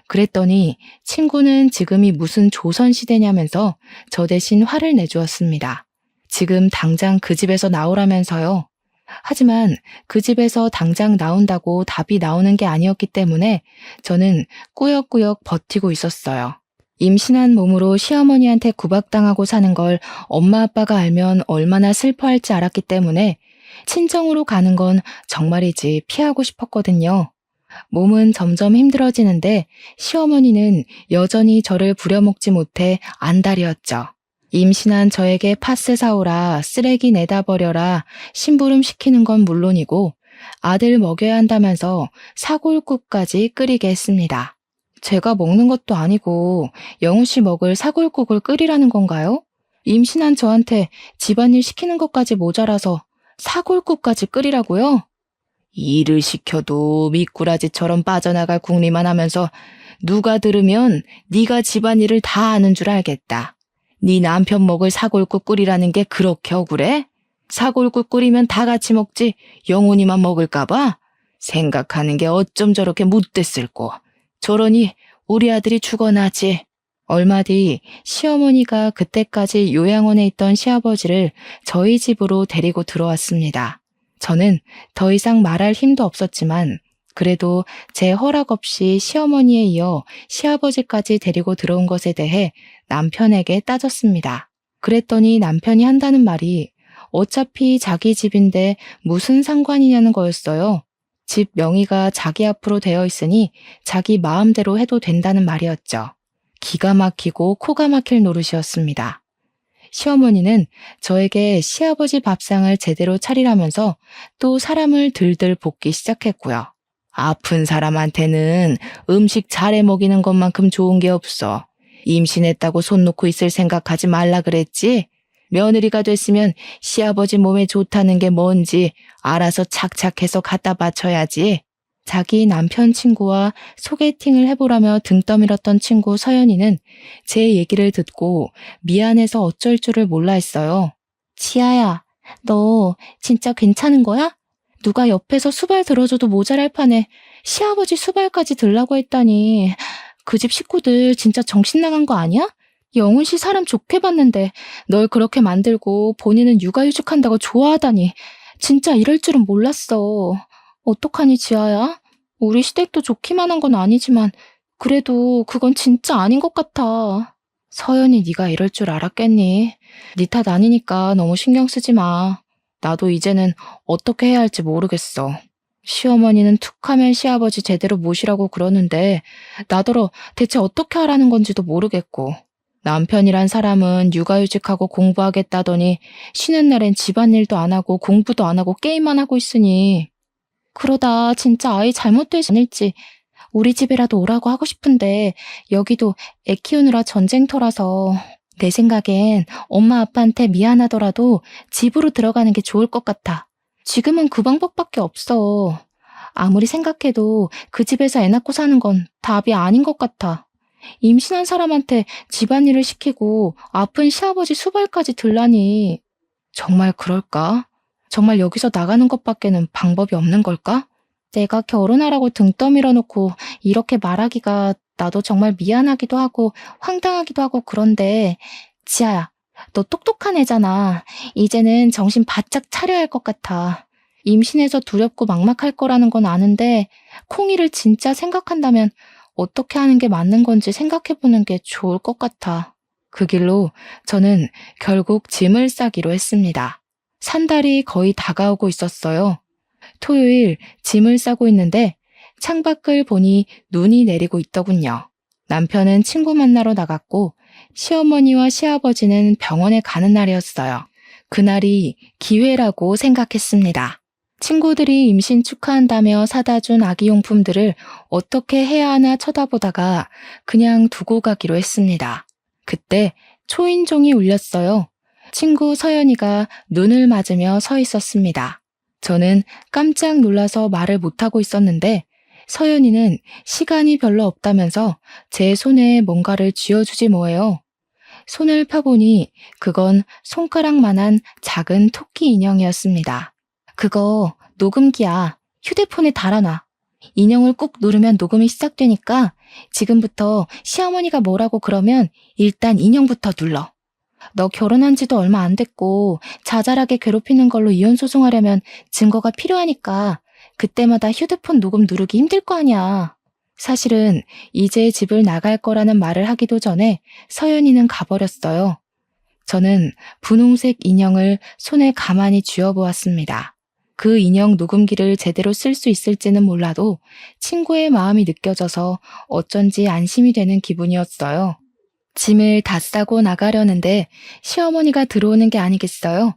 Speaker 1: 그랬더니 친구는 지금이 무슨 조선시대냐면서 저 대신 화를 내주었습니다. 지금 당장 그 집에서 나오라면서요. 하지만 그 집에서 당장 나온다고 답이 나오는 게 아니었기 때문에 저는 꾸역꾸역 버티고 있었어요. 임신한 몸으로 시어머니한테 구박당하고 사는 걸 엄마 아빠가 알면 얼마나 슬퍼할지 알았기 때문에 친정으로 가는 건 정말이지 피하고 싶었거든요. 몸은 점점 힘들어지는데 시어머니는 여전히 저를 부려먹지 못해 안달이었죠. 임신한 저에게 파스 사오라, 쓰레기 내다 버려라, 심부름 시키는 건 물론이고 아들 먹여야 한다면서 사골국까지 끓이게 했습니다. 제가 먹는 것도 아니고 영우 씨 먹을 사골국을 끓이라는 건가요? 임신한 저한테 집안일 시키는 것까지 모자라서 사골국까지 끓이라고요? 일을 시켜도 미꾸라지처럼 빠져나갈 궁리만 하면서 누가 들으면 네가 집안일을 다 아는 줄 알겠다. 네 남편 먹을 사골국 끓이라는 게 그렇게 억울해? 사골국 끓이면 다 같이 먹지 영훈이만 먹을까 봐? 생각하는 게 어쩜 저렇게 못됐을꼬. 저러니 우리 아들이 죽어나지. 얼마 뒤 시어머니가 그때까지 요양원에 있던 시아버지를 저희 집으로 데리고 들어왔습니다. 저는 더 이상 말할 힘도 없었지만 그래도 제 허락 없이 시어머니에 이어 시아버지까지 데리고 들어온 것에 대해 남편에게 따졌습니다. 그랬더니 남편이 한다는 말이 어차피 자기 집인데 무슨 상관이냐는 거였어요. 집 명의가 자기 앞으로 되어 있으니 자기 마음대로 해도 된다는 말이었죠. 기가 막히고 코가 막힐 노릇이었습니다. 시어머니는 저에게 시아버지 밥상을 제대로 차리라면서 또 사람을 들들 볶기 시작했고요. 아픈 사람한테는 음식 잘해 먹이는 것만큼 좋은 게 없어. 임신했다고 손 놓고 있을 생각하지 말라 그랬지? 며느리가 됐으면 시아버지 몸에 좋다는 게 뭔지 알아서 착착해서 갖다 바쳐야지. 자기 남편 친구와 소개팅을 해보라며 등 떠밀었던 친구 서연이는 제 얘기를 듣고 미안해서 어쩔 줄을 몰라 했어요. 지아야, 너 진짜 괜찮은 거야? 누가 옆에서 수발 들어줘도 모자랄 판에 시아버지 수발까지 들라고 했다니 그 집 식구들 진짜 정신 나간 거 아니야? 영훈 씨 사람 좋게 봤는데 널 그렇게 만들고 본인은 육아휴직한다고 좋아하다니 진짜 이럴 줄은 몰랐어. 어떡하니 지아야? 우리 시댁도 좋기만 한 건 아니지만 그래도 그건 진짜 아닌 것 같아. 서연이 네가 이럴 줄 알았겠니? 네 탓 아니니까 너무 신경 쓰지 마. 나도 이제는 어떻게 해야 할지 모르겠어. 시어머니는 툭하면 시아버지 제대로 모시라고 그러는데 나더러 대체 어떻게 하라는 건지도 모르겠고 남편이란 사람은 육아휴직하고 공부하겠다더니 쉬는 날엔 집안일도 안 하고 공부도 안 하고 게임만 하고 있으니 그러다 진짜 아이 잘못되지 않을지 우리 집이라도 오라고 하고 싶은데 여기도 애 키우느라 전쟁터라서 내 생각엔 엄마 아빠한테 미안하더라도 집으로 들어가는 게 좋을 것 같아. 지금은 그 방법밖에 없어. 아무리 생각해도 그 집에서 애 낳고 사는 건 답이 아닌 것 같아. 임신한 사람한테 집안일을 시키고 아픈 시아버지 수발까지 들라니. 정말 그럴까? 정말 여기서 나가는 것밖에는 방법이 없는 걸까? 내가 결혼하라고 등 떠밀어 놓고 이렇게 말하기가 나도 정말 미안하기도 하고 황당하기도 하고 그런데 지아야, 너 똑똑한 애잖아. 이제는 정신 바짝 차려야 할 것 같아. 임신해서 두렵고 막막할 거라는 건 아는데 콩이를 진짜 생각한다면 어떻게 하는 게 맞는 건지 생각해보는 게 좋을 것 같아. 그 길로 저는 결국 짐을 싸기로 했습니다. 산달이 거의 다가오고 있었어요. 토요일 짐을 싸고 있는데 창밖을 보니 눈이 내리고 있더군요. 남편은 친구 만나러 나갔고 시어머니와 시아버지는 병원에 가는 날이었어요. 그날이 기회라고 생각했습니다. 친구들이 임신 축하한다며 사다 준 아기용품들을 어떻게 해야 하나 쳐다보다가 그냥 두고 가기로 했습니다. 그때 초인종이 울렸어요. 친구 서연이가 눈을 맞으며 서 있었습니다. 저는 깜짝 놀라서 말을 못하고 있었는데 서연이는 시간이 별로 없다면서 제 손에 뭔가를 쥐어주지 뭐예요. 손을 펴보니 그건 손가락만한 작은 토끼 인형이었습니다. 그거 녹음기야. 휴대폰에 달아놔. 인형을 꾹 누르면 녹음이 시작되니까 지금부터 시어머니가 뭐라고 그러면 일단 인형부터 눌러. 너 결혼한 지도 얼마 안 됐고 자잘하게 괴롭히는 걸로 이혼 소송하려면 증거가 필요하니까 그때마다 휴대폰 녹음 누르기 힘들 거 아니야. 사실은 이제 집을 나갈 거라는 말을 하기도 전에 서연이는 가버렸어요. 저는 분홍색 인형을 손에 가만히 쥐어보았습니다. 그 인형 녹음기를 제대로 쓸 수 있을지는 몰라도 친구의 마음이 느껴져서 어쩐지 안심이 되는 기분이었어요. 짐을 다 싸고 나가려는데 시어머니가 들어오는 게 아니겠어요?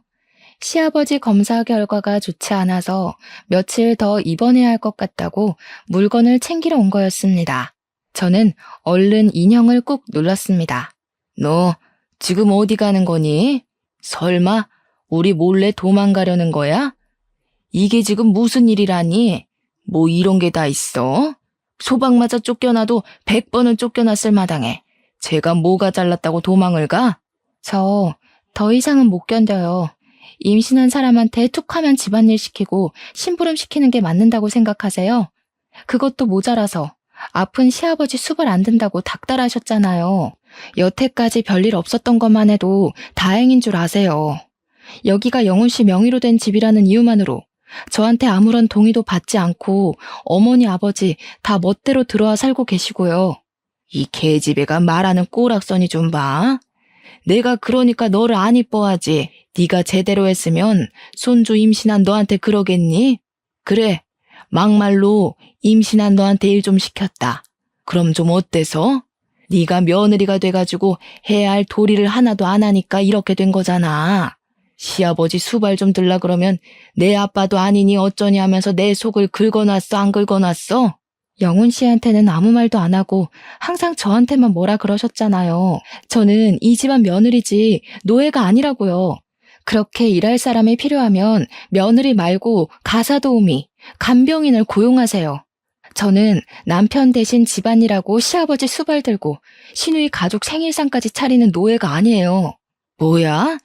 Speaker 1: 시아버지 검사 결과가 좋지 않아서 며칠 더 입원해야 할 것 같다고 물건을 챙기러 온 거였습니다. 저는 얼른 인형을 꾹 눌렀습니다. 너 지금 어디 가는 거니? 설마 우리 몰래 도망가려는 거야? 이게 지금 무슨 일이라니? 뭐 이런 게 다 있어? 소방 맞아 쫓겨나도 100번은 쫓겨났을 마당에 제가 뭐가 잘났다고 도망을 가? 저 더 이상은 못 견뎌요. 임신한 사람한테 툭하면 집안일 시키고 심부름 시키는 게 맞는다고 생각하세요? 그것도 모자라서 아픈 시아버지 수발 안 든다고 닥달하셨잖아요. 여태까지 별일 없었던 것만 해도 다행인 줄 아세요. 여기가 영훈 씨 명의로 된 집이라는 이유만으로 저한테 아무런 동의도 받지 않고 어머니 아버지 다 멋대로 들어와 살고 계시고요. 이 계집애가 말하는 꼬락서니 좀 봐. 내가 그러니까 너를 안 이뻐하지. 네가 제대로 했으면 손주 임신한 너한테 그러겠니? 그래, 막말로 임신한 너한테 일 좀 시켰다. 그럼 좀 어때서? 네가 며느리가 돼가지고 해야 할 도리를 하나도 안 하니까 이렇게 된 거잖아. 시아버지 수발 좀 들라 그러면 내 아빠도 아니니 어쩌니 하면서 내 속을 긁어놨어, 안 긁어놨어? 영훈 씨한테는 아무 말도 안 하고 항상 저한테만 뭐라 그러셨잖아요. 저는 이 집안 며느리지 노예가 아니라고요. 그렇게 일할 사람이 필요하면 며느리 말고 가사도우미, 간병인을 고용하세요. 저는 남편 대신 집안일하고 시아버지 수발 들고 시누이 가족 생일상까지 차리는 노예가 아니에요. 뭐야?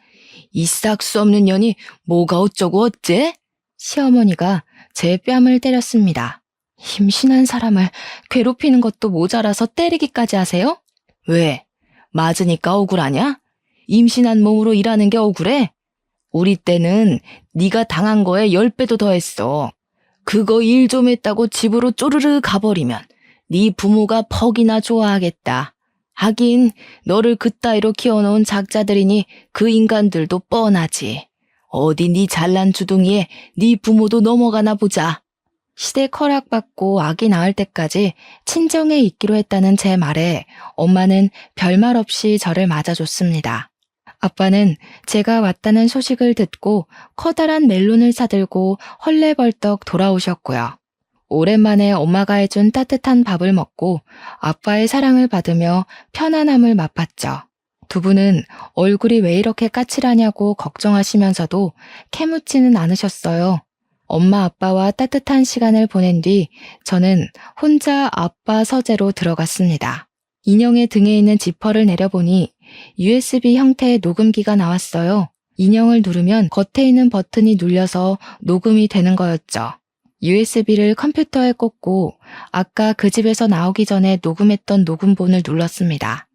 Speaker 1: 이 싹수 없는 년이 뭐가 어쩌고 어째? 시어머니가 제 뺨을 때렸습니다. 임신한 사람을 괴롭히는 것도 모자라서 때리기까지 하세요? 왜? 맞으니까 억울하냐? 임신한 몸으로 일하는 게 억울해? 우리 때는 네가 당한 거에 10배도 더했어. 그거 일 좀 했다고 집으로 쪼르르 가버리면 네 부모가 퍽이나 좋아하겠다. 하긴 너를 그따위로 키워놓은 작자들이니 그 인간들도 뻔하지. 어디 네 잘난 주둥이에 네 부모도 넘어가나 보자. 시댁 허락받고 아기 낳을 때까지 친정에 있기로 했다는 제 말에 엄마는 별말 없이 저를 맞아줬습니다. 아빠는 제가 왔다는 소식을 듣고 커다란 멜론을 사들고 헐레벌떡 돌아오셨고요. 오랜만에 엄마가 해준 따뜻한 밥을 먹고 아빠의 사랑을 받으며 편안함을 맛봤죠. 두 분은 얼굴이 왜 이렇게 까칠하냐고 걱정하시면서도 캐묻지는 않으셨어요. 엄마 아빠와 따뜻한 시간을 보낸 뒤 저는 혼자 아빠 서재로 들어갔습니다. 인형의 등에 있는 지퍼를 내려보니 USB 형태의 녹음기가 나왔어요. 인형을 누르면 겉에 있는 버튼이 눌려서 녹음이 되는 거였죠. USB를 컴퓨터에 꽂고 아까 그 집에서 나오기 전에 녹음했던 녹음본을 눌렀습니다.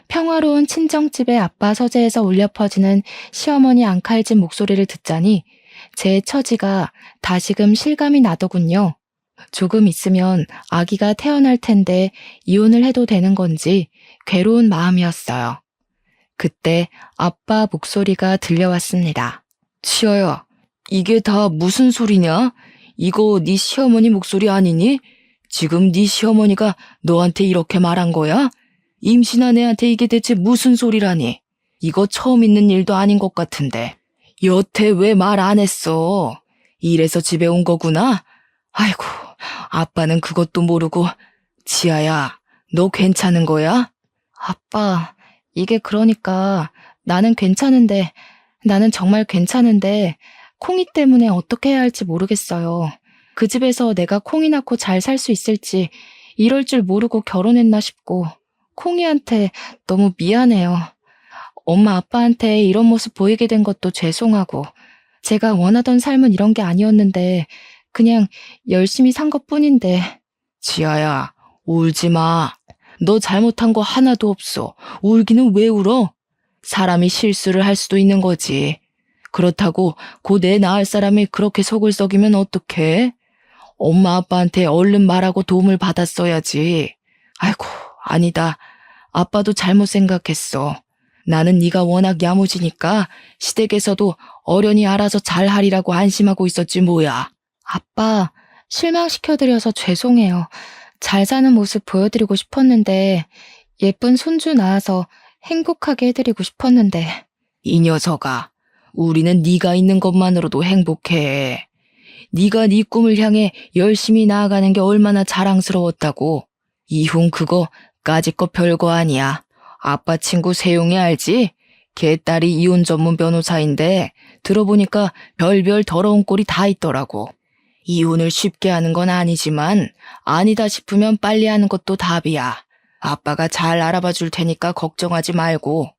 Speaker 1: 평화로운 친정집의 아빠 서재에서 울려 퍼지는 시어머니 앙칼진 목소리를 듣자니 제 처지가 다시금 실감이 나더군요. 조금 있으면 아기가 태어날 텐데 이혼을 해도 되는 건지 괴로운 마음이었어요. 그때 아빠 목소리가 들려왔습니다. 치아야, 이게 다 무슨 소리냐? 이거 네 시어머니 목소리 아니니? 지금 네 시어머니가 너한테 이렇게 말한 거야? 임신한 애한테 이게 대체 무슨 소리라니? 이거 처음 있는 일도 아닌 것 같은데. 여태 왜 말 안 했어? 이래서 집에 온 거구나? 아이고, 아빠는 그것도 모르고. 지아야, 너 괜찮은 거야? 아빠, 이게 그러니까 나는 정말 괜찮은데 콩이 때문에 어떻게 해야 할지 모르겠어요. 그 집에서 내가 콩이 낳고 잘 살 수 있을지 이럴 줄 모르고 결혼했나 싶고 콩이한테 너무 미안해요. 엄마 아빠한테 이런 모습 보이게 된 것도 죄송하고 제가 원하던 삶은 이런 게 아니었는데 그냥 열심히 산 것뿐인데. 지아야, 울지 마. 너 잘못한 거 하나도 없어. 울기는 왜 울어? 사람이 실수를 할 수도 있는 거지. 그렇다고 곧 애 낳을 사람이 그렇게 속을 썩이면 어떡해? 엄마 아빠한테 얼른 말하고 도움을 받았어야지. 아이고, 아니다. 아빠도 잘못 생각했어. 나는 네가 워낙 야무지니까 시댁에서도 어련히 알아서 잘하리라고 안심하고 있었지 뭐야. 아빠, 실망시켜드려서 죄송해요. 잘 사는 모습 보여드리고 싶었는데 예쁜 손주 낳아서 행복하게 해드리고 싶었는데. 이 녀석아, 우리는 네가 있는 것만으로도 행복해. 네가 네 꿈을 향해 열심히 나아가는 게 얼마나 자랑스러웠다고. 이훈 그거 까짓 거 별거 아니야. 아빠 친구 세용이 알지? 걔 딸이 이혼 전문 변호사인데 들어보니까 별별 더러운 꼴이 다 있더라고. 이혼을 쉽게 하는 건 아니지만 아니다 싶으면 빨리 하는 것도 답이야. 아빠가 잘 알아봐 줄 테니까 걱정하지 말고.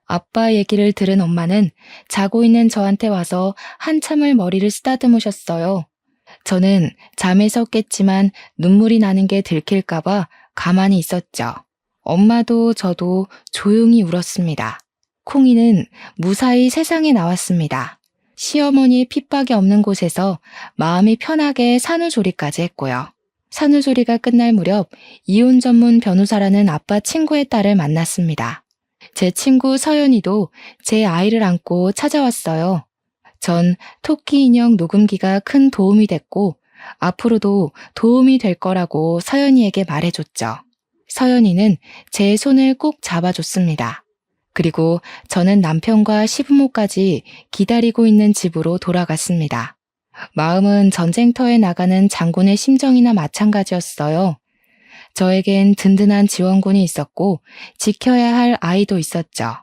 Speaker 1: 아빠 얘기를 들은 엄마는 자고 있는 저한테 와서 한참을 머리를 쓰다듬으셨어요. 저는 잠에서 깼지만 눈물이 나는 게 들킬까봐 가만히 있었죠. 엄마도 저도 조용히 울었습니다. 콩이는 무사히 세상에 나왔습니다. 시어머니의 핍박이 없는 곳에서 마음이 편하게 산후조리까지 했고요. 산후조리가 끝날 무렵 이혼 전문 변호사라는 아빠 친구의 딸을 만났습니다. 제 친구 서연이도 제 아이를 안고 찾아왔어요. 전 토끼 인형 녹음기가 큰 도움이 됐고 앞으로도 도움이 될 거라고 서연이에게 말해줬죠. 서연이는 제 손을 꼭 잡아줬습니다. 그리고 저는 남편과 시부모까지 기다리고 있는 집으로 돌아갔습니다. 마음은 전쟁터에 나가는 장군의 심정이나 마찬가지였어요. 저에겐 든든한 지원군이 있었고 지켜야 할 아이도 있었죠.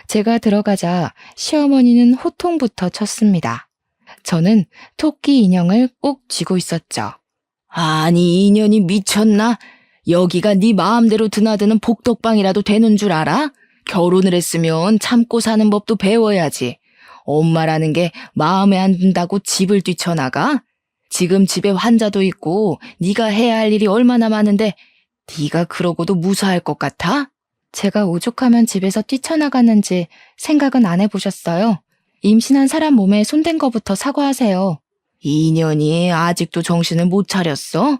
Speaker 1: 제가 들어가자 시어머니는 호통부터 쳤습니다. 저는 토끼 인형을 꼭 쥐고 있었죠. 아니, 인연이 미쳤나? 여기가 네 마음대로 드나드는 복덕방이라도 되는 줄 알아? 결혼을 했으면 참고 사는 법도 배워야지. 엄마라는 게 마음에 안 든다고 집을 뛰쳐나가? 지금 집에 환자도 있고 네가 해야 할 일이 얼마나 많은데 네가 그러고도 무사할 것 같아? 제가 오죽하면 집에서 뛰쳐나갔는지 생각은 안 해보셨어요? 임신한 사람 몸에 손댄 거부터 사과하세요. 이 년이 아직도 정신을 못 차렸어?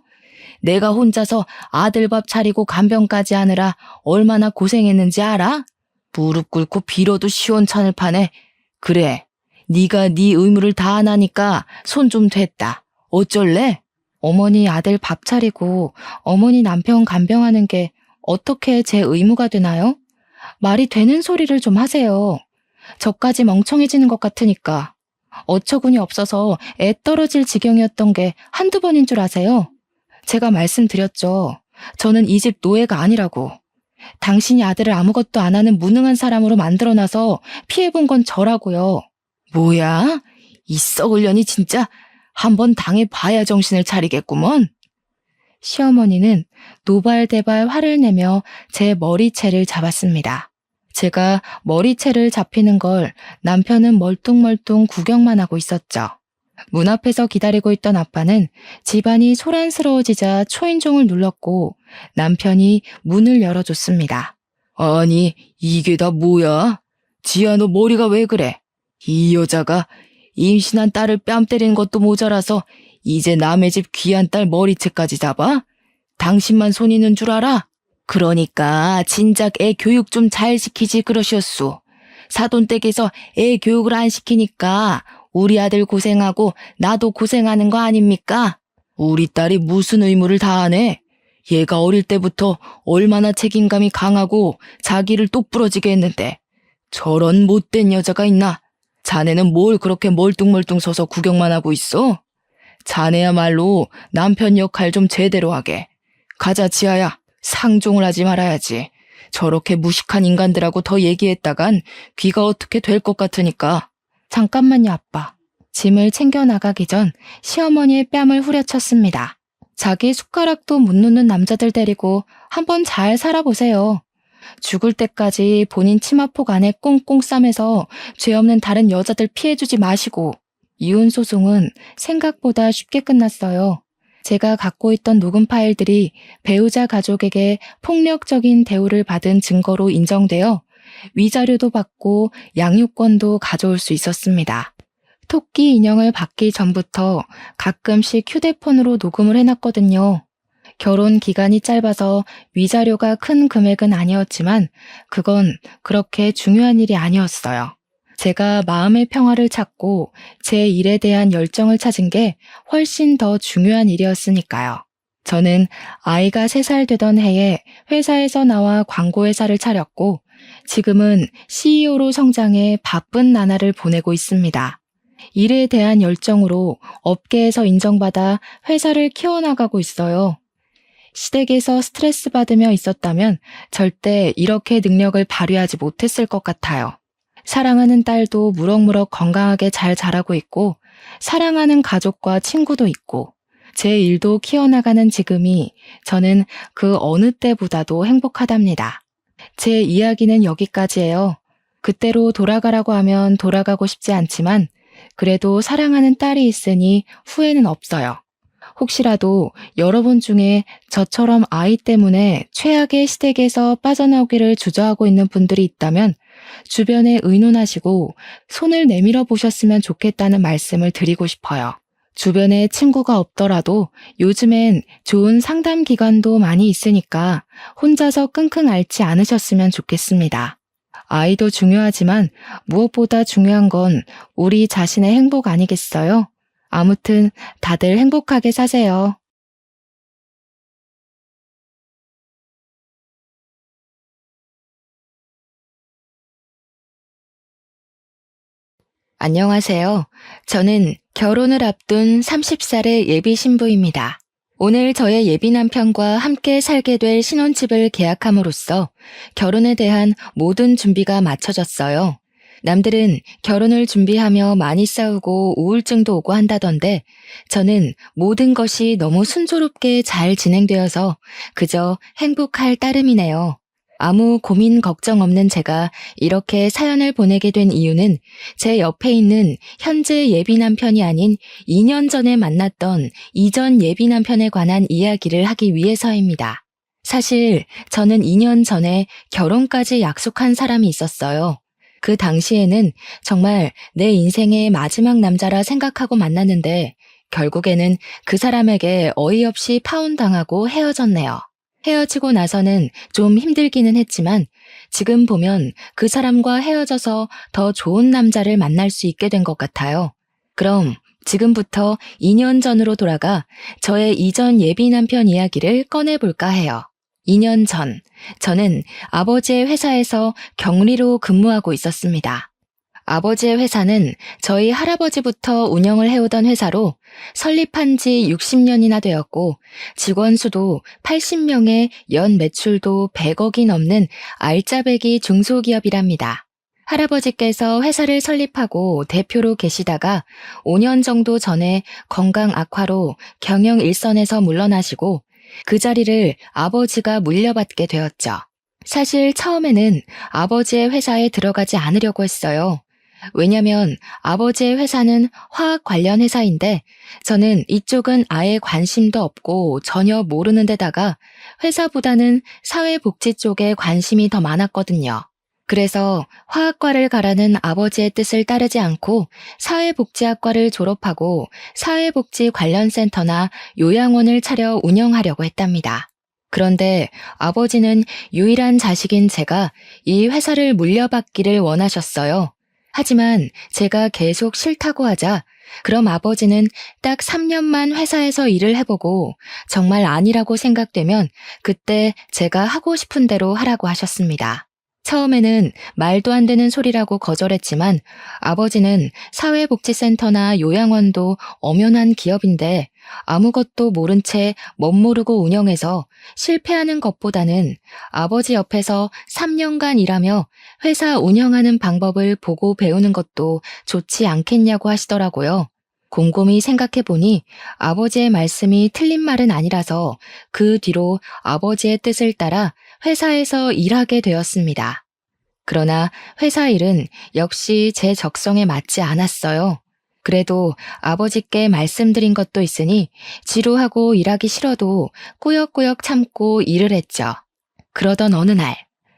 Speaker 1: 내가 혼자서 아들 밥 차리고 간병까지 하느라 얼마나 고생했는지 알아? 무릎 꿇고 빌어도 시원찮을 판에. 그래, 네가 네 의무를 다 안 하니까 손 좀 됐다. 어쩔래? 어머니 아들 밥 차리고 어머니 남편 간병하는 게 어떻게 제 의무가 되나요? 말이 되는 소리를 좀 하세요. 저까지 멍청해지는 것 같으니까. 어처구니 없어서 애 떨어질 지경이었던 게 한두 번인 줄 아세요? 제가 말씀드렸죠. 저는 이 집 노예가 아니라고. 당신이 아들을 아무것도 안 하는 무능한 사람으로 만들어놔서 피해본 건 저라고요. 뭐야? 이 썩을 년이 진짜 한번 당해봐야 정신을 차리겠구먼. 시어머니는 노발대발 화를 내며 제 머리채를 잡았습니다. 제가 머리채를 잡히는 걸 남편은 멀뚱멀뚱 구경만 하고 있었죠. 문 앞에서 기다리고 있던 아빠는 집안이 소란스러워지자 초인종을 눌렀고 남편이 문을 열어줬습니다. 아니, 이게 다 뭐야? 지아, 너 머리가 왜 그래? 이 여자가 임신한 딸을 뺨 때리는 것도 모자라서 이제 남의 집 귀한 딸 머리채까지 잡아? 당신만 손 있는 줄 알아? 그러니까 진작 애 교육 좀 잘 시키지 그러셨소. 사돈댁에서 애 교육을 안 시키니까 우리 아들 고생하고 나도 고생하는 거 아닙니까? 우리 딸이 무슨 의무를 다하네? 얘가 어릴 때부터 얼마나 책임감이 강하고 자기를 똑부러지게 했는데 저런 못된 여자가 있나? 자네는 뭘 그렇게 멀뚱멀뚱 서서 구경만 하고 있어? 자네야말로 남편 역할 좀 제대로 하게. 가자 지아야, 상종을 하지 말아야지. 저렇게 무식한 인간들하고 더 얘기했다간 귀가 어떻게 될 것 같으니까. 잠깐만요 아빠. 짐을 챙겨 나가기 전 시어머니의 뺨을 후려쳤습니다. 자기 숟가락도 못 놓는 남자들 데리고 한번 잘 살아보세요. 죽을 때까지 본인 치마폭 안에 꽁꽁 싸매서 죄 없는 다른 여자들 피해주지 마시고. 이혼 소송은 생각보다 쉽게 끝났어요. 제가 갖고 있던 녹음 파일들이 배우자 가족에게 폭력적인 대우를 받은 증거로 인정되어 위자료도 받고 양육권도 가져올 수 있었습니다. 토끼 인형을 받기 전부터 가끔씩 휴대폰으로 녹음을 해놨거든요. 결혼 기간이 짧아서 위자료가 큰 금액은 아니었지만 그건 그렇게 중요한 일이 아니었어요. 제가 마음의 평화를 찾고 제 일에 대한 열정을 찾은 게 훨씬 더 중요한 일이었으니까요. 저는 아이가 3살 되던 해에 회사에서 나와 광고회사를 차렸고 지금은 CEO로 성장해 바쁜 나날을 보내고 있습니다. 일에 대한 열정으로 업계에서 인정받아 회사를 키워나가고 있어요. 시댁에서 스트레스 받으며 있었다면 절대 이렇게 능력을 발휘하지 못했을 것 같아요. 사랑하는 딸도 무럭무럭 건강하게 잘 자라고 있고 사랑하는 가족과 친구도 있고 제 일도 키워나가는 지금이 저는 그 어느 때보다도 행복하답니다. 제 이야기는 여기까지예요. 그때로 돌아가라고 하면 돌아가고 싶지 않지만 그래도 사랑하는 딸이 있으니 후회는 없어요. 혹시라도 여러분 중에 저처럼 아이 때문에 최악의 시댁에서 빠져나오기를 주저하고 있는 분들이 있다면 주변에 의논하시고 손을 내밀어 보셨으면 좋겠다는 말씀을 드리고 싶어요. 주변에 친구가 없더라도 요즘엔 좋은 상담 기관도 많이 있으니까 혼자서 끙끙 앓지 않으셨으면 좋겠습니다. 아이도 중요하지만 무엇보다 중요한 건 우리 자신의 행복 아니겠어요? 아무튼 다들 행복하게 사세요. 안녕하세요. 저는 결혼을 앞둔 30살의 예비 신부입니다. 오늘 저의 예비 남편과 함께 살게 될 신혼집을 계약함으로써 결혼에 대한 모든 준비가 마쳐졌어요. 남들은 결혼을 준비하며 많이 싸우고 우울증도 오고 한다던데 저는 모든 것이 너무 순조롭게 잘 진행되어서 그저 행복할 따름이네요. 아무 고민 걱정 없는 제가 이렇게 사연을 보내게 된 이유는 제 옆에 있는 현재 예비 남편이 아닌 2년 전에 만났던 이전 예비 남편에 관한 이야기를 하기 위해서입니다. 사실 저는 2년 전에 결혼까지 약속한 사람이 있었어요. 그 당시에는 정말 내 인생의 마지막 남자라 생각하고 만났는데 결국에는 그 사람에게 어이없이 파혼당하고 헤어졌네요. 헤어지고 나서는 좀 힘들기는 했지만 지금 보면 그 사람과 헤어져서 더 좋은 남자를 만날 수 있게 된 것 같아요. 그럼 지금부터 2년 전으로 돌아가 저의 이전 예비 남편 이야기를 꺼내볼까 해요. 2년 전, 저는 아버지의 회사에서 격리로 근무하고 있었습니다. 아버지의 회사는 저희 할아버지부터 운영을 해오던 회사로 설립한 지 60년이나 되었고 직원 수도 80명에 연 매출도 100억이 넘는 알짜배기 중소기업이랍니다. 할아버지께서 회사를 설립하고 대표로 계시다가 5년 정도 전에 건강 악화로 경영 일선에서 물러나시고 그 자리를 아버지가 물려받게 되었죠. 사실 처음에는 아버지의 회사에 들어가지 않으려고 했어요. 왜냐면 아버지의 회사는 화학 관련 회사인데 저는 이쪽은 아예 관심도 없고 전혀 모르는 데다가 회사보다는 사회복지 쪽에 관심이 더 많았거든요. 그래서 화학과를 가라는 아버지의 뜻을 따르지 않고 사회복지학과를 졸업하고 사회복지 관련 센터나 요양원을 차려 운영하려고 했답니다. 그런데 아버지는 유일한 자식인 제가 이 회사를 물려받기를 원하셨어요. 하지만 제가 계속 싫다고 하자 그럼 아버지는 딱 3년만 회사에서 일을 해보고 정말 아니라고 생각되면 그때 제가 하고 싶은 대로 하라고 하셨습니다. 처음에는 말도 안 되는 소리라고 거절했지만 아버지는 사회복지센터나 요양원도 엄연한 기업인데 아무것도 모른 채 멋모르고 운영해서 실패하는 것보다는 아버지 옆에서 3년간 일하며 회사 운영하는 방법을 보고 배우는 것도 좋지 않겠냐고 하시더라고요. 곰곰이 생각해보니 아버지의 말씀이 틀린 말은 아니라서 그 뒤로 아버지의 뜻을 따라 회사에서 일하게 되었습니다. 그러나 회사 일은 역시 제 적성에 맞지 않았어요. 그래도 아버지께 말씀드린 것도 있으니 지루하고 일하기 싫어도 꾸역꾸역 참고 일을 했죠. 그러던 어느 날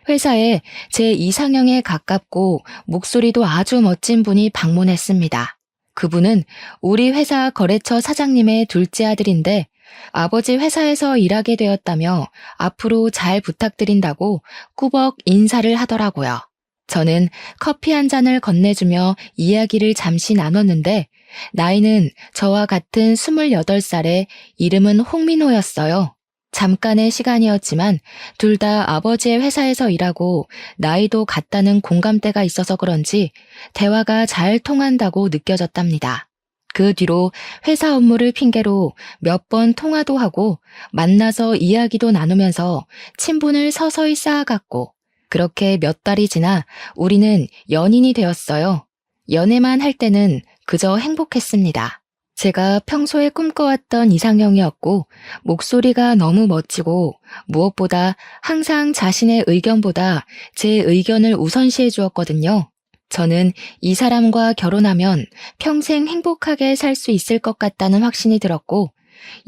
Speaker 1: 회사에 제 이상형에 가깝고 목소리도 아주 멋진 분이 방문했습니다. 그분은 우리 회사 거래처 사장님의 둘째 아들인데 아버지 회사에서 일하게 되었다며 앞으로 잘 부탁드린다고 꾸벅 인사를 하더라고요. 저는 커피 한 잔을 건네주며 이야기를 잠시 나눴는데 나이는 저와 같은 28살에 이름은 홍민호였어요. 잠깐의 시간이었지만 둘 다 아버지의 회사에서 일하고 나이도 같다는 공감대가 있어서 그런지 대화가 잘 통한다고 느껴졌답니다. 그 뒤로 회사 업무를 핑계로 몇 번 통화도 하고 만나서 이야기도 나누면서 친분을 서서히 쌓아갔고 그렇게 몇 달이 지나 우리는 연인이 되었어요. 연애만 할 때는 그저 행복했습니다. 제가 평소에 꿈꿔왔던 이상형이었고 목소리가 너무 멋지고 무엇보다 항상 자신의 의견보다 제 의견을 우선시해 주었거든요. 저는 이 사람과 결혼하면 평생 행복하게 살 수 있을 것 같다는 확신이 들었고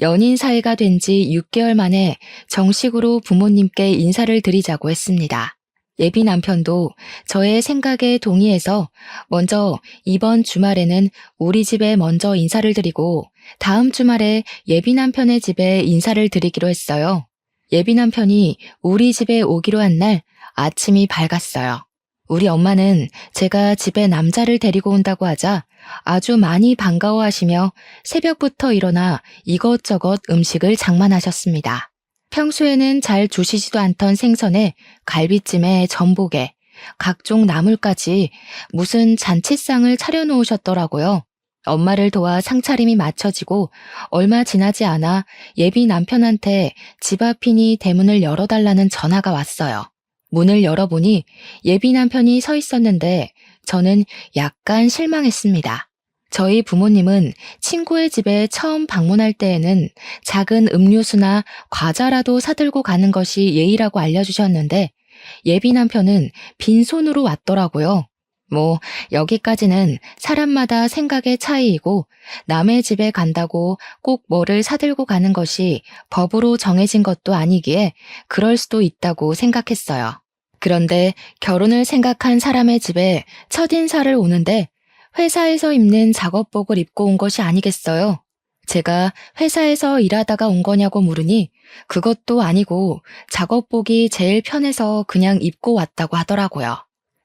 Speaker 1: 연인 사이가 된 지 6개월 만에 정식으로 부모님께 인사를 드리자고 했습니다. 예비 남편도 저의 생각에 동의해서 먼저 이번 주말에는 우리 집에 먼저 인사를 드리고 다음 주말에 예비 남편의 집에 인사를 드리기로 했어요. 예비 남편이 우리 집에 오기로 한 날 아침이 밝았어요. 우리 엄마는 제가 집에 남자를 데리고 온다고 하자 아주 많이 반가워하시며 새벽부터 일어나 이것저것 음식을 장만하셨습니다. 평소에는 잘 주시지도 않던 생선에 갈비찜에 전복에 각종 나물까지 무슨 잔치상을 차려놓으셨더라고요. 엄마를 도와 상차림이 마쳐지고 얼마 지나지 않아 예비 남편한테 집 앞이니 대문을 열어달라는 전화가 왔어요. 문을 열어보니 예비 남편이 서 있었는데 저는 약간 실망했습니다. 저희 부모님은 친구의 집에 처음 방문할 때에는 작은 음료수나 과자라도 사들고 가는 것이 예의라고 알려주셨는데 예비 남편은 빈손으로 왔더라고요. 여기까지는 사람마다 생각의 차이이고 남의 집에 간다고 꼭 뭐를 사들고 가는 것이 법으로 정해진 것도 아니기에 그럴 수도 있다고 생각했어요. 그런데 결혼을 생각한 사람의 집에 첫인사를 오는데 회사에서 입는 작업복을 입고 온 것이 아니겠어요? 제가 회사에서 일하다가 온 거냐고 물으니 그것도 아니고 작업복이 제일 편해서 그냥 입고 왔다고 하더라고요.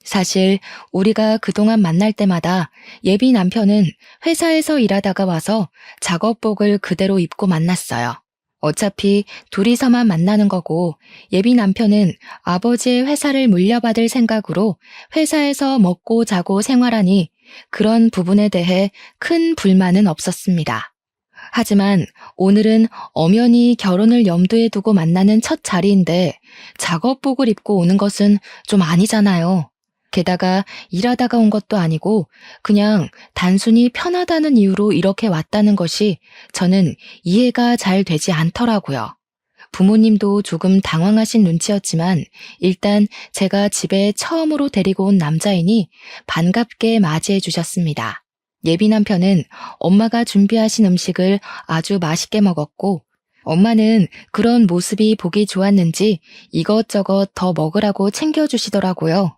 Speaker 1: 사실 우리가 그동안 만날 때마다 예비 남편은 회사에서 일하다가 와서 작업복을 그대로 입고 만났어요. 어차피 둘이서만 만나는 거고 예비 남편은 아버지의 회사를 물려받을 생각으로 회사에서 먹고 자고 생활하니 그런 부분에 대해 큰 불만은 없었습니다. 하지만 오늘은 엄연히 결혼을 염두에 두고 만나는 첫 자리인데 작업복을 입고 오는 것은 좀 아니잖아요. 게다가 일하다가 온 것도 아니고 그냥 단순히 편하다는 이유로 이렇게 왔다는 것이 저는 이해가 잘 되지 않더라고요. 부모님도 조금 당황하신 눈치였지만 일단 제가 집에 처음으로 데리고 온 남자이니 반갑게 맞이해 주셨습니다. 예비 남편은 엄마가 준비하신 음식을 아주 맛있게 먹었고 엄마는 그런 모습이 보기 좋았는지 이것저것 더 먹으라고 챙겨주시더라고요.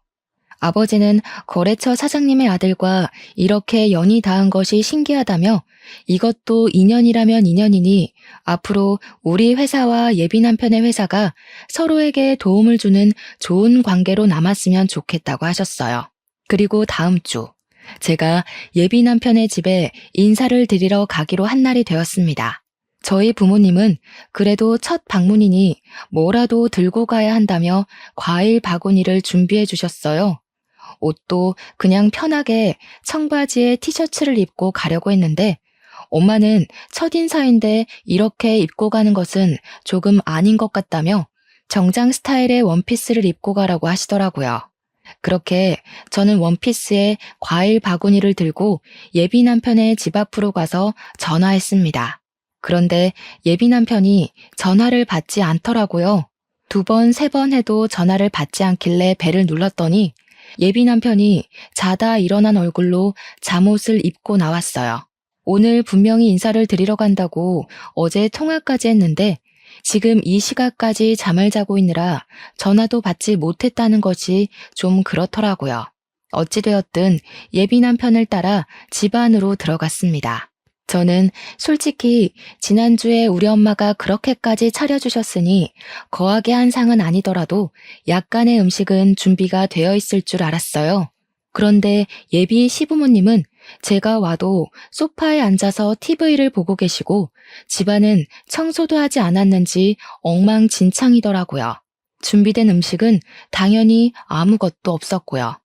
Speaker 1: 아버지는 거래처 사장님의 아들과 이렇게 연이 닿은 것이 신기하다며 이것도 인연이라면 인연이니 앞으로 우리 회사와 예비 남편의 회사가 서로에게 도움을 주는 좋은 관계로 남았으면 좋겠다고 하셨어요. 그리고 다음 주 제가 예비 남편의 집에 인사를 드리러 가기로 한 날이 되었습니다. 저희 부모님은 그래도 첫 방문이니 뭐라도 들고 가야 한다며 과일 바구니를 준비해 주셨어요. 옷도 그냥 편하게 청바지에 티셔츠를 입고 가려고 했는데 엄마는 첫인사인데 이렇게 입고 가는 것은 조금 아닌 것 같다며 정장 스타일의 원피스를 입고 가라고 하시더라고요. 그렇게 저는 원피스에 과일 바구니를 들고 예비 남편의 집 앞으로 가서 전화했습니다. 그런데 예비 남편이 전화를 받지 않더라고요. 2번, 3번 해도 전화를 받지 않길래 벨을 눌렀더니 예비 남편이 자다 일어난 얼굴로 잠옷을 입고 나왔어요. 오늘 분명히 인사를 드리러 간다고 어제 통화까지 했는데 지금 이 시각까지 잠을 자고 있느라 전화도 받지 못했다는 것이 좀 그렇더라고요. 어찌되었든 예비 남편을 따라 집 안으로 들어갔습니다. 저는 솔직히 지난주에 우리 엄마가 그렇게까지 차려주셨으니 거하게 한 상은 아니더라도 약간의 음식은 준비가 되어 있을 줄 알았어요. 그런데 예비 시부모님은 제가 와도 소파에 앉아서 TV를 보고 계시고 집안은 청소도 하지 않았는지 엉망진창이더라고요. 준비된 음식은 당연히 아무것도 없었고요.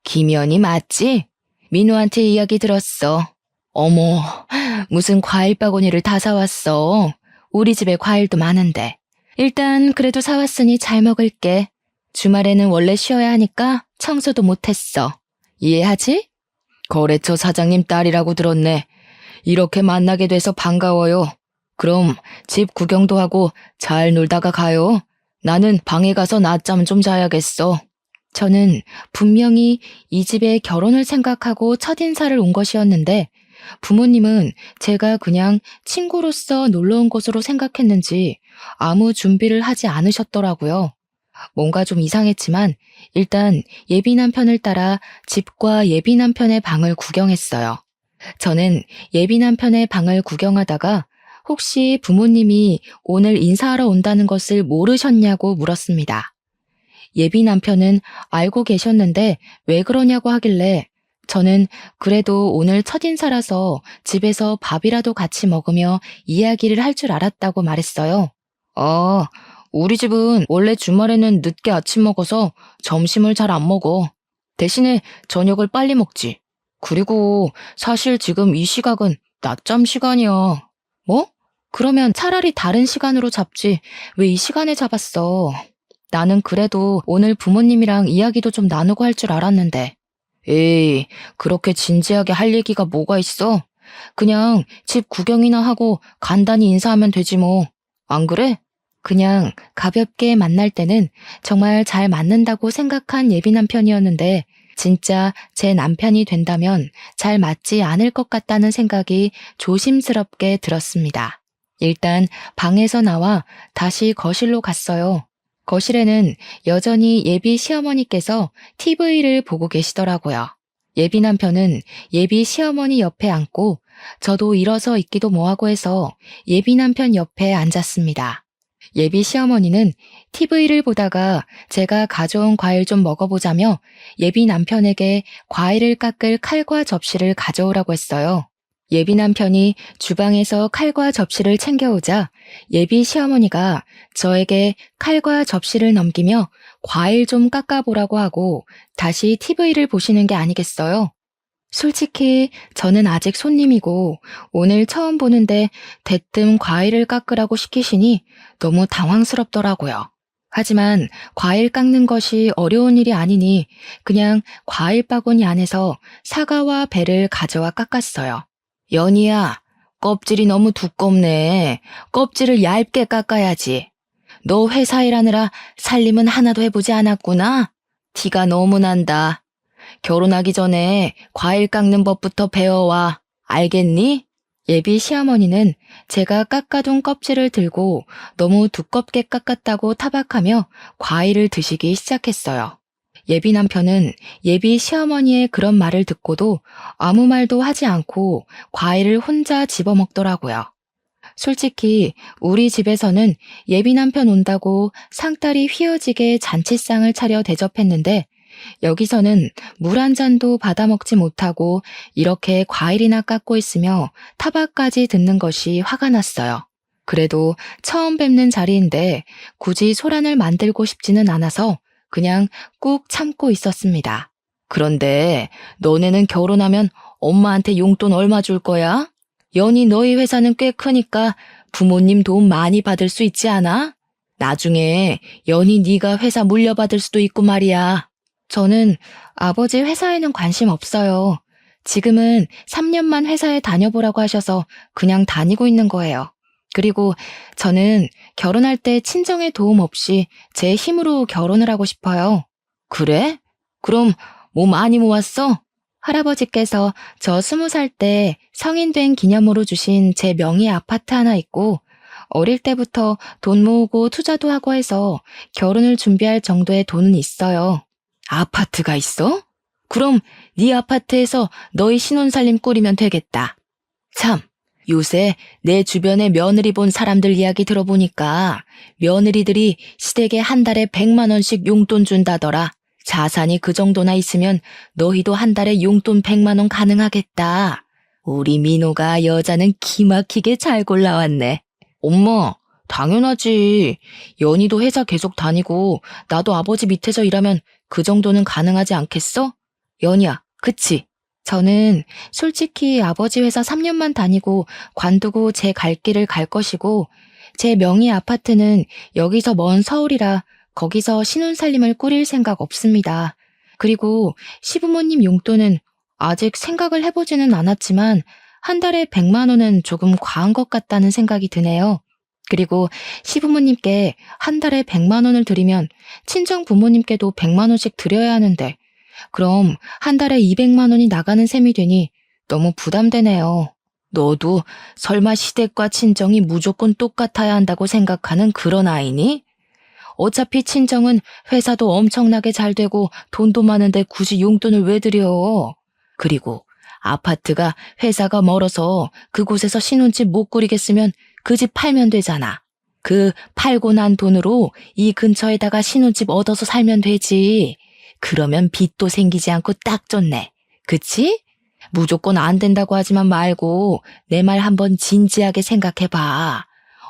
Speaker 1: 김연이 맞지? 민우한테 이야기 들었어. 어머, 무슨 과일 바구니를 다 사왔어. 우리 집에 과일도 많은데. 일단 그래도 사왔으니 잘 먹을게. 주말에는 원래 쉬어야 하니까 청소도 못했어. 이해하지? 거래처 사장님 딸이라고 들었네. 이렇게 만나게 돼서 반가워요. 그럼 집 구경도 하고 잘 놀다가 가요. 나는 방에 가서 낮잠 좀 자야겠어. 저는 분명히 이 집에 결혼을 생각하고 첫인사를 온 것이었는데 부모님은 제가 그냥 친구로서 놀러 온 것으로 생각했는지 아무 준비를 하지 않으셨더라고요. 뭔가 좀 이상했지만 일단 예비 남편을 따라 집과 예비 남편의 방을 구경했어요. 저는 예비 남편의 방을 구경하다가 혹시 부모님이 오늘 인사하러 온다는 것을 모르셨냐고 물었습니다. 예비 남편은 알고 계셨는데 왜 그러냐고 하길래 저는 그래도 오늘 첫인사라서 집에서 밥이라도 같이 먹으며 이야기를 할 줄 알았다고 말했어요. 우리 집은 원래 주말에는 늦게 아침 먹어서 점심을 잘 안 먹어. 대신에 저녁을 빨리 먹지. 그리고 사실 지금 이 시각은 낮잠 시간이야. 뭐? 그러면 차라리 다른 시간으로 잡지. 왜 이 시간에 잡았어? 나는 그래도 오늘 부모님이랑 이야기도 좀 나누고 할 줄 알았는데. 에이, 그렇게 진지하게 할 얘기가 뭐가 있어? 그냥 집 구경이나 하고 간단히 인사하면 되지 뭐. 안 그래? 그냥 가볍게 만날 때는 정말 잘 맞는다고 생각한 예비 남편이었는데 진짜 제 남편이 된다면 잘 맞지 않을 것 같다는 생각이 조심스럽게 들었습니다. 일단 방에서 나와 다시 거실로 갔어요. 거실에는 여전히 예비 시어머니께서 TV를 보고 계시더라고요. 예비 남편은 예비 시어머니 옆에 앉고 저도 일어서 있기도 뭐하고 해서 예비 남편 옆에 앉았습니다. 예비 시어머니는 TV를 보다가 제가 가져온 과일 좀 먹어보자며 예비 남편에게 과일을 깎을 칼과 접시를 가져오라고 했어요. 예비 남편이 주방에서 칼과 접시를 챙겨오자 예비 시어머니가 저에게 칼과 접시를 넘기며 과일 좀 깎아보라고 하고 다시 TV를 보시는 게 아니겠어요? 솔직히 저는 아직 손님이고 오늘 처음 보는데 대뜸 과일을 깎으라고 시키시니 너무 당황스럽더라고요. 하지만 과일 깎는 것이 어려운 일이 아니니 그냥 과일 바구니 안에서 사과와 배를 가져와 깎았어요. 연희야, 껍질이 너무 두껍네. 껍질을 얇게 깎아야지. 너 회사 일하느라 살림은 하나도 해보지 않았구나? 티가 너무 난다. 결혼하기 전에 과일 깎는 법부터 배워와. 알겠니? 예비 시어머니는 제가 깎아둔 껍질을 들고 너무 두껍게 깎았다고 타박하며 과일을 드시기 시작했어요. 예비 남편은 예비 시어머니의 그런 말을 듣고도 아무 말도 하지 않고 과일을 혼자 집어먹더라고요. 솔직히 우리 집에서는 예비 남편 온다고 상다리 휘어지게 잔치상을 차려 대접했는데 여기서는 물 한 잔도 받아 먹지 못하고 이렇게 과일이나 깎고 있으며 타박까지 듣는 것이 화가 났어요. 그래도 처음 뵙는 자리인데 굳이 소란을 만들고 싶지는 않아서 그냥 꾹 참고 있었습니다. 그런데 너네는 결혼하면 엄마한테 용돈 얼마 줄 거야? 연희 너희 회사는 꽤 크니까 부모님 도움 많이 받을 수 있지 않아? 나중에 연희 네가 회사 물려받을 수도 있고 말이야. 저는 아버지 회사에는 관심 없어요. 지금은 3년만 회사에 다녀보라고 하셔서 그냥 다니고 있는 거예요. 그리고 저는 결혼할 때 친정의 도움 없이 제 힘으로 결혼을 하고 싶어요. 그래? 그럼 뭐 많이 모았어? 할아버지께서 저 20살 때 성인 된 기념으로 주신 제 명의 아파트 하나 있고 어릴 때부터 돈 모으고 투자도 하고 해서 결혼을 준비할 정도의 돈은 있어요. 아파트가 있어? 그럼 네 아파트에서 너희 신혼살림 꾸리면 되겠다. 참, 요새 내 주변에 며느리 본 사람들 이야기 들어보니까 며느리들이 시댁에 한 달에 100만 원씩 용돈 준다더라. 자산이 그 정도나 있으면 너희도 한 달에 용돈 100만 원 가능하겠다. 우리 민호가 여자는 기막히게 잘 골라왔네. 엄마, 당연하지. 연희도 회사 계속 다니고 나도 아버지 밑에서 일하면 그 정도는 가능하지 않겠어? 연희야, 그치? 저는 솔직히 아버지 회사 3년만 다니고 관두고 제 갈 길을 갈 것이고 제 명의 아파트는 여기서 먼 서울이라 거기서 신혼살림을 꾸릴 생각 없습니다. 그리고 시부모님 용돈은 아직 생각을 해보지는 않았지만 한 달에 100만 원은 조금 과한 것 같다는 생각이 드네요. 그리고 시부모님께 한 달에 100만 원을 드리면 친정 부모님께도 100만 원씩 드려야 하는데 그럼 한 달에 200만 원이 나가는 셈이 되니 너무 부담되네요. 너도 설마 시댁과 친정이 무조건 똑같아야 한다고 생각하는 그런 아이니? 어차피 친정은 회사도 엄청나게 잘 되고 돈도 많은데 굳이 용돈을 왜 드려? 그리고 아파트가 회사가 멀어서 그곳에서 신혼집 못 꾸리겠으면 그 집 팔면 되잖아. 그 팔고 난 돈으로 이 근처에다가 신혼집 얻어서 살면 되지. 그러면 빚도 생기지 않고 딱 좋네. 그치? 무조건 안 된다고 하지만 말고 내 말 한번 진지하게 생각해봐.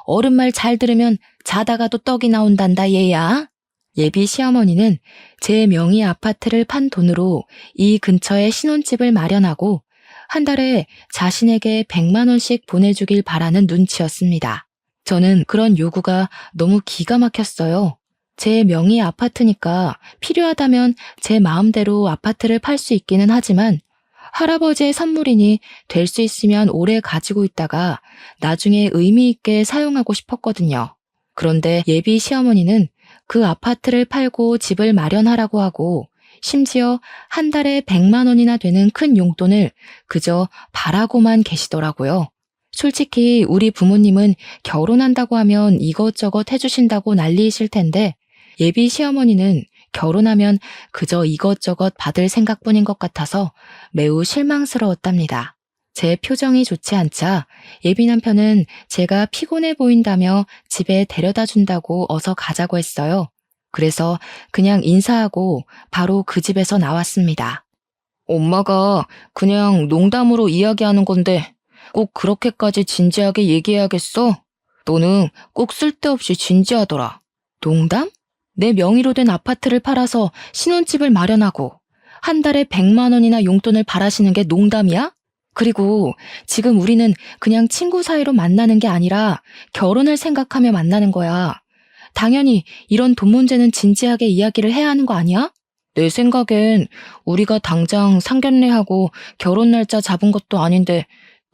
Speaker 1: 어른 말 잘 들으면 자다가도 떡이 나온단다 얘야. 예비 시어머니는 제 명의 아파트를 판 돈으로 이 근처에 신혼집을 마련하고 한 달에 자신에게 100만 원씩 보내주길 바라는 눈치였습니다. 저는 그런 요구가 너무 기가 막혔어요. 제 명의 아파트니까 필요하다면 제 마음대로 아파트를 팔 수 있기는 하지만 할아버지의 선물이니 될 수 있으면 오래 가지고 있다가 나중에 의미 있게 사용하고 싶었거든요. 그런데 예비 시어머니는 그 아파트를 팔고 집을 마련하라고 하고 심지어 한 달에 100만 원이나 되는 큰 용돈을 그저 바라고만 계시더라고요. 솔직히 우리 부모님은 결혼한다고 하면 이것저것 해주신다고 난리이실 텐데 예비 시어머니는 결혼하면 그저 이것저것 받을 생각뿐인 것 같아서 매우 실망스러웠답니다. 제 표정이 좋지 않자 예비 남편은 제가 피곤해 보인다며 집에 데려다 준다고 어서 가자고 했어요. 그래서 그냥 인사하고 바로 그 집에서 나왔습니다. 엄마가 그냥 농담으로 이야기하는 건데 꼭 그렇게까지 진지하게 얘기해야겠어? 너는 꼭 쓸데없이 진지하더라. 농담? 내 명의로 된 아파트를 팔아서 신혼집을 마련하고 한 달에 100만 원이나 용돈을 바라시는 게 농담이야? 그리고 지금 우리는 그냥 친구 사이로 만나는 게 아니라 결혼을 생각하며 만나는 거야. 당연히 이런 돈 문제는 진지하게 이야기를 해야 하는 거 아니야? 내 생각엔 우리가 당장 상견례하고 결혼 날짜 잡은 것도 아닌데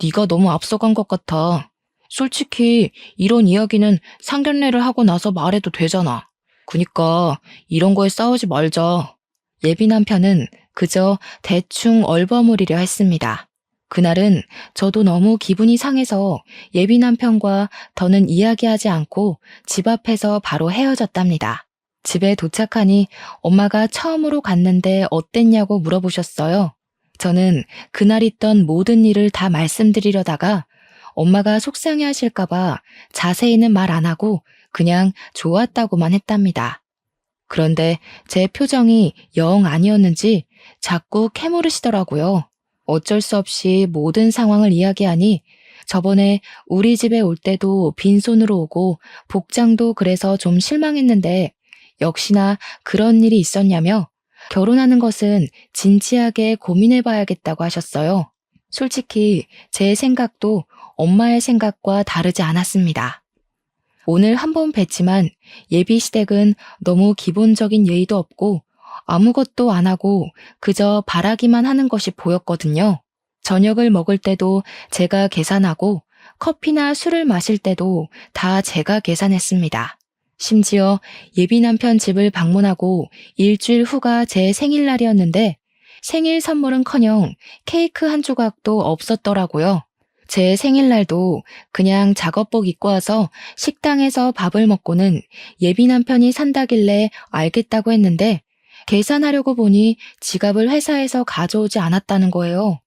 Speaker 1: 네가 너무 앞서간 것 같아. 솔직히 이런 이야기는 상견례를 하고 나서 말해도 되잖아. 그니까 이런 거에 싸우지 말자. 예비 남편은 그저 대충 얼버무리려 했습니다. 그날은 저도 너무 기분이 상해서 예비 남편과 더는 이야기하지 않고 집 앞에서 바로 헤어졌답니다. 집에 도착하니 엄마가 처음으로 갔는데 어땠냐고 물어보셨어요. 저는 그날 있던 모든 일을 다 말씀드리려다가 엄마가 속상해 하실까봐 자세히는 말 안 하고 그냥 좋았다고만 했답니다. 그런데 제 표정이 영 아니었는지 자꾸 캐물으시더라고요. 어쩔 수 없이 모든 상황을 이야기하니 저번에 우리 집에 올 때도 빈손으로 오고 복장도 그래서 좀 실망했는데 역시나 그런 일이 있었냐며 결혼하는 것은 진지하게 고민해봐야겠다고 하셨어요. 솔직히 제 생각도 엄마의 생각과 다르지 않았습니다. 오늘 한 번 뵀지만 예비 시댁은 너무 기본적인 예의도 없고 아무것도 안 하고 그저 바라기만 하는 것이 보였거든요. 저녁을 먹을 때도 제가 계산하고 커피나 술을 마실 때도 다 제가 계산했습니다. 심지어 예비 남편 집을 방문하고 일주일 후가 제 생일날이었는데 생일 선물은커녕 케이크 한 조각도 없었더라고요. 제 생일날도 그냥 작업복 입고 와서 식당에서 밥을 먹고는 예비 남편이 산다길래 알겠다고 했는데 계산하려고 보니 지갑을 회사에서 가져오지 않았다는 거예요.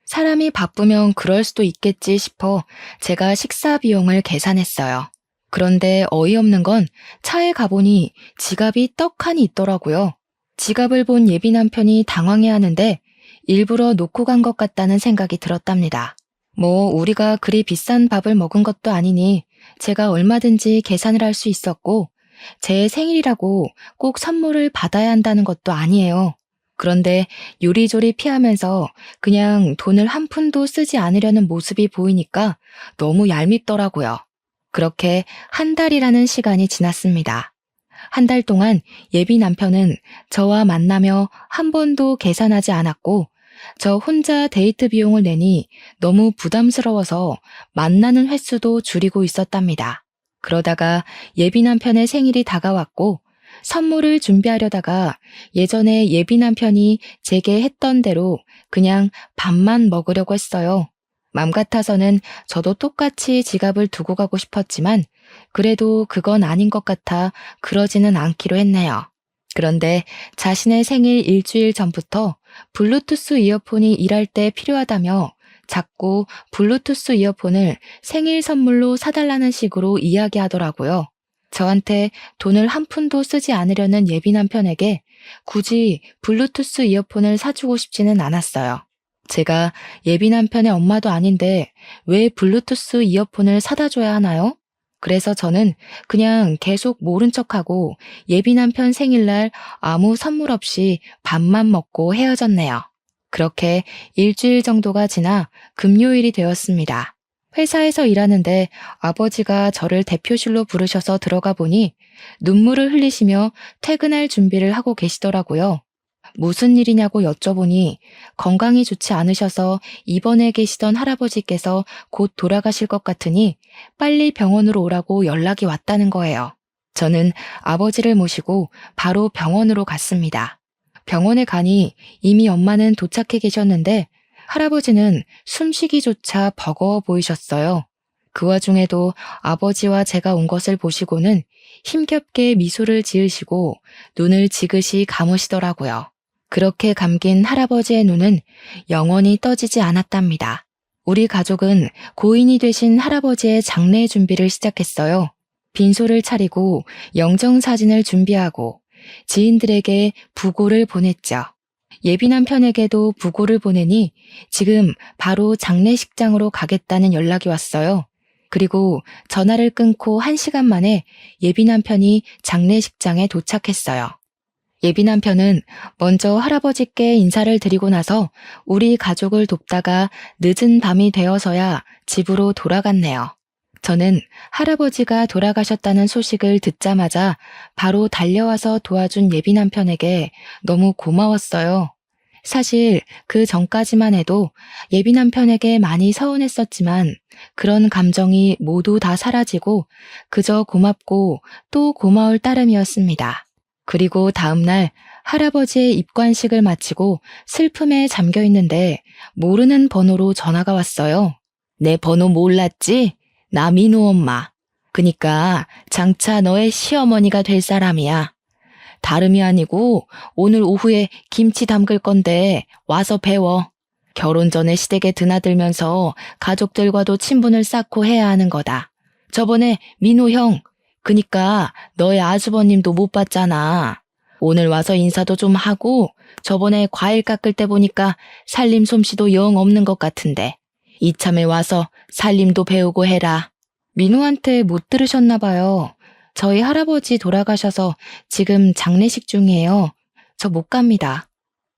Speaker 1: 사람이 바쁘면 그럴 수도 있겠지 싶어 제가 식사 비용을 계산했어요. 그런데 어이없는 건 차에 가보니 지갑이 떡하니 있더라고요. 지갑을 본 예비 남편이 당황해하는데 일부러 놓고 간 것 같다는 생각이 들었답니다. 뭐 우리가 그리 비싼 밥을 먹은 것도 아니니 제가 얼마든지 계산을 할 수 있었고 제 생일이라고 꼭 선물을 받아야 한다는 것도 아니에요. 그런데 요리조리 피하면서 그냥 돈을 한 푼도 쓰지 않으려는 모습이 보이니까 너무 얄밉더라고요. 그렇게 한 달이라는 시간이 지났습니다. 한 달 동안 예비 남편은 저와 만나며 한 번도 계산하지 않았고 저 혼자 데이트 비용을 내니 너무 부담스러워서 만나는 횟수도 줄이고 있었답니다. 그러다가 예비 남편의 생일이 다가왔고 선물을 준비하려다가 예전에 예비 남편이 제게 했던 대로 그냥 밥만 먹으려고 했어요. 맘 같아서는 저도 똑같이 지갑을 두고 가고 싶었지만 그래도 그건 아닌 것 같아 그러지는 않기로 했네요. 그런데 자신의 생일 일주일 전부터 블루투스 이어폰이 일할 때 필요하다며 자꾸 블루투스 이어폰을 생일 선물로 사달라는 식으로 이야기하더라고요. 저한테 돈을 한 푼도 쓰지 않으려는 예비 남편에게 굳이 블루투스 이어폰을 사주고 싶지는 않았어요. 제가 예비 남편의 엄마도 아닌데 왜 블루투스 이어폰을 사다 줘야 하나요? 그래서 저는 그냥 계속 모른 척하고 예비 남편 생일날 아무 선물 없이 밥만 먹고 헤어졌네요. 그렇게 일주일 정도가 지나 금요일이 되었습니다. 회사에서 일하는데 아버지가 저를 대표실로 부르셔서 들어가 보니 눈물을 흘리시며 퇴근할 준비를 하고 계시더라고요. 무슨 일이냐고 여쭤보니 건강이 좋지 않으셔서 입원해 계시던 할아버지께서 곧 돌아가실 것 같으니 빨리 병원으로 오라고 연락이 왔다는 거예요. 저는 아버지를 모시고 바로 병원으로 갔습니다. 병원에 가니 이미 엄마는 도착해 계셨는데 할아버지는 숨쉬기조차 버거워 보이셨어요. 그 와중에도 아버지와 제가 온 것을 보시고는 힘겹게 미소를 지으시고 눈을 지그시 감으시더라고요. 그렇게 감긴 할아버지의 눈은 영원히 떠지지 않았답니다. 우리 가족은 고인이 되신 할아버지의 장례 준비를 시작했어요. 빈소를 차리고 영정사진을 준비하고 지인들에게 부고를 보냈죠. 예비 남편에게도 부고를 보내니 지금 바로 장례식장으로 가겠다는 연락이 왔어요. 그리고 전화를 끊고 1시간 만에 예비 남편이 장례식장에 도착했어요. 예비 남편은 먼저 할아버지께 인사를 드리고 나서 우리 가족을 돕다가 늦은 밤이 되어서야 집으로 돌아갔네요. 저는 할아버지가 돌아가셨다는 소식을 듣자마자 바로 달려와서 도와준 예비 남편에게 너무 고마웠어요. 사실 그 전까지만 해도 예비 남편에게 많이 서운했었지만 그런 감정이 모두 다 사라지고 그저 고맙고 또 고마울 따름이었습니다. 그리고 다음날 할아버지의 입관식을 마치고 슬픔에 잠겨 있는데 모르는 번호로 전화가 왔어요. 내 번호 몰랐지? 나 민우 엄마. 그니까 장차 너의 시어머니가 될 사람이야. 다름이 아니고 오늘 오후에 김치 담글 건데 와서 배워. 결혼 전에 시댁에 드나들면서 가족들과도 친분을 쌓고 해야 하는 거다. 저번에 민호 형, 그니까 너의 아주버님도 못 봤잖아. 오늘 와서 인사도 좀 하고 저번에 과일 깎을 때 보니까 살림 솜씨도 영 없는 것 같은데 이참에 와서 살림도 배우고 해라. 민호한테 못 들으셨나 봐요. 저희 할아버지 돌아가셔서 지금 장례식 중이에요. 저 못 갑니다.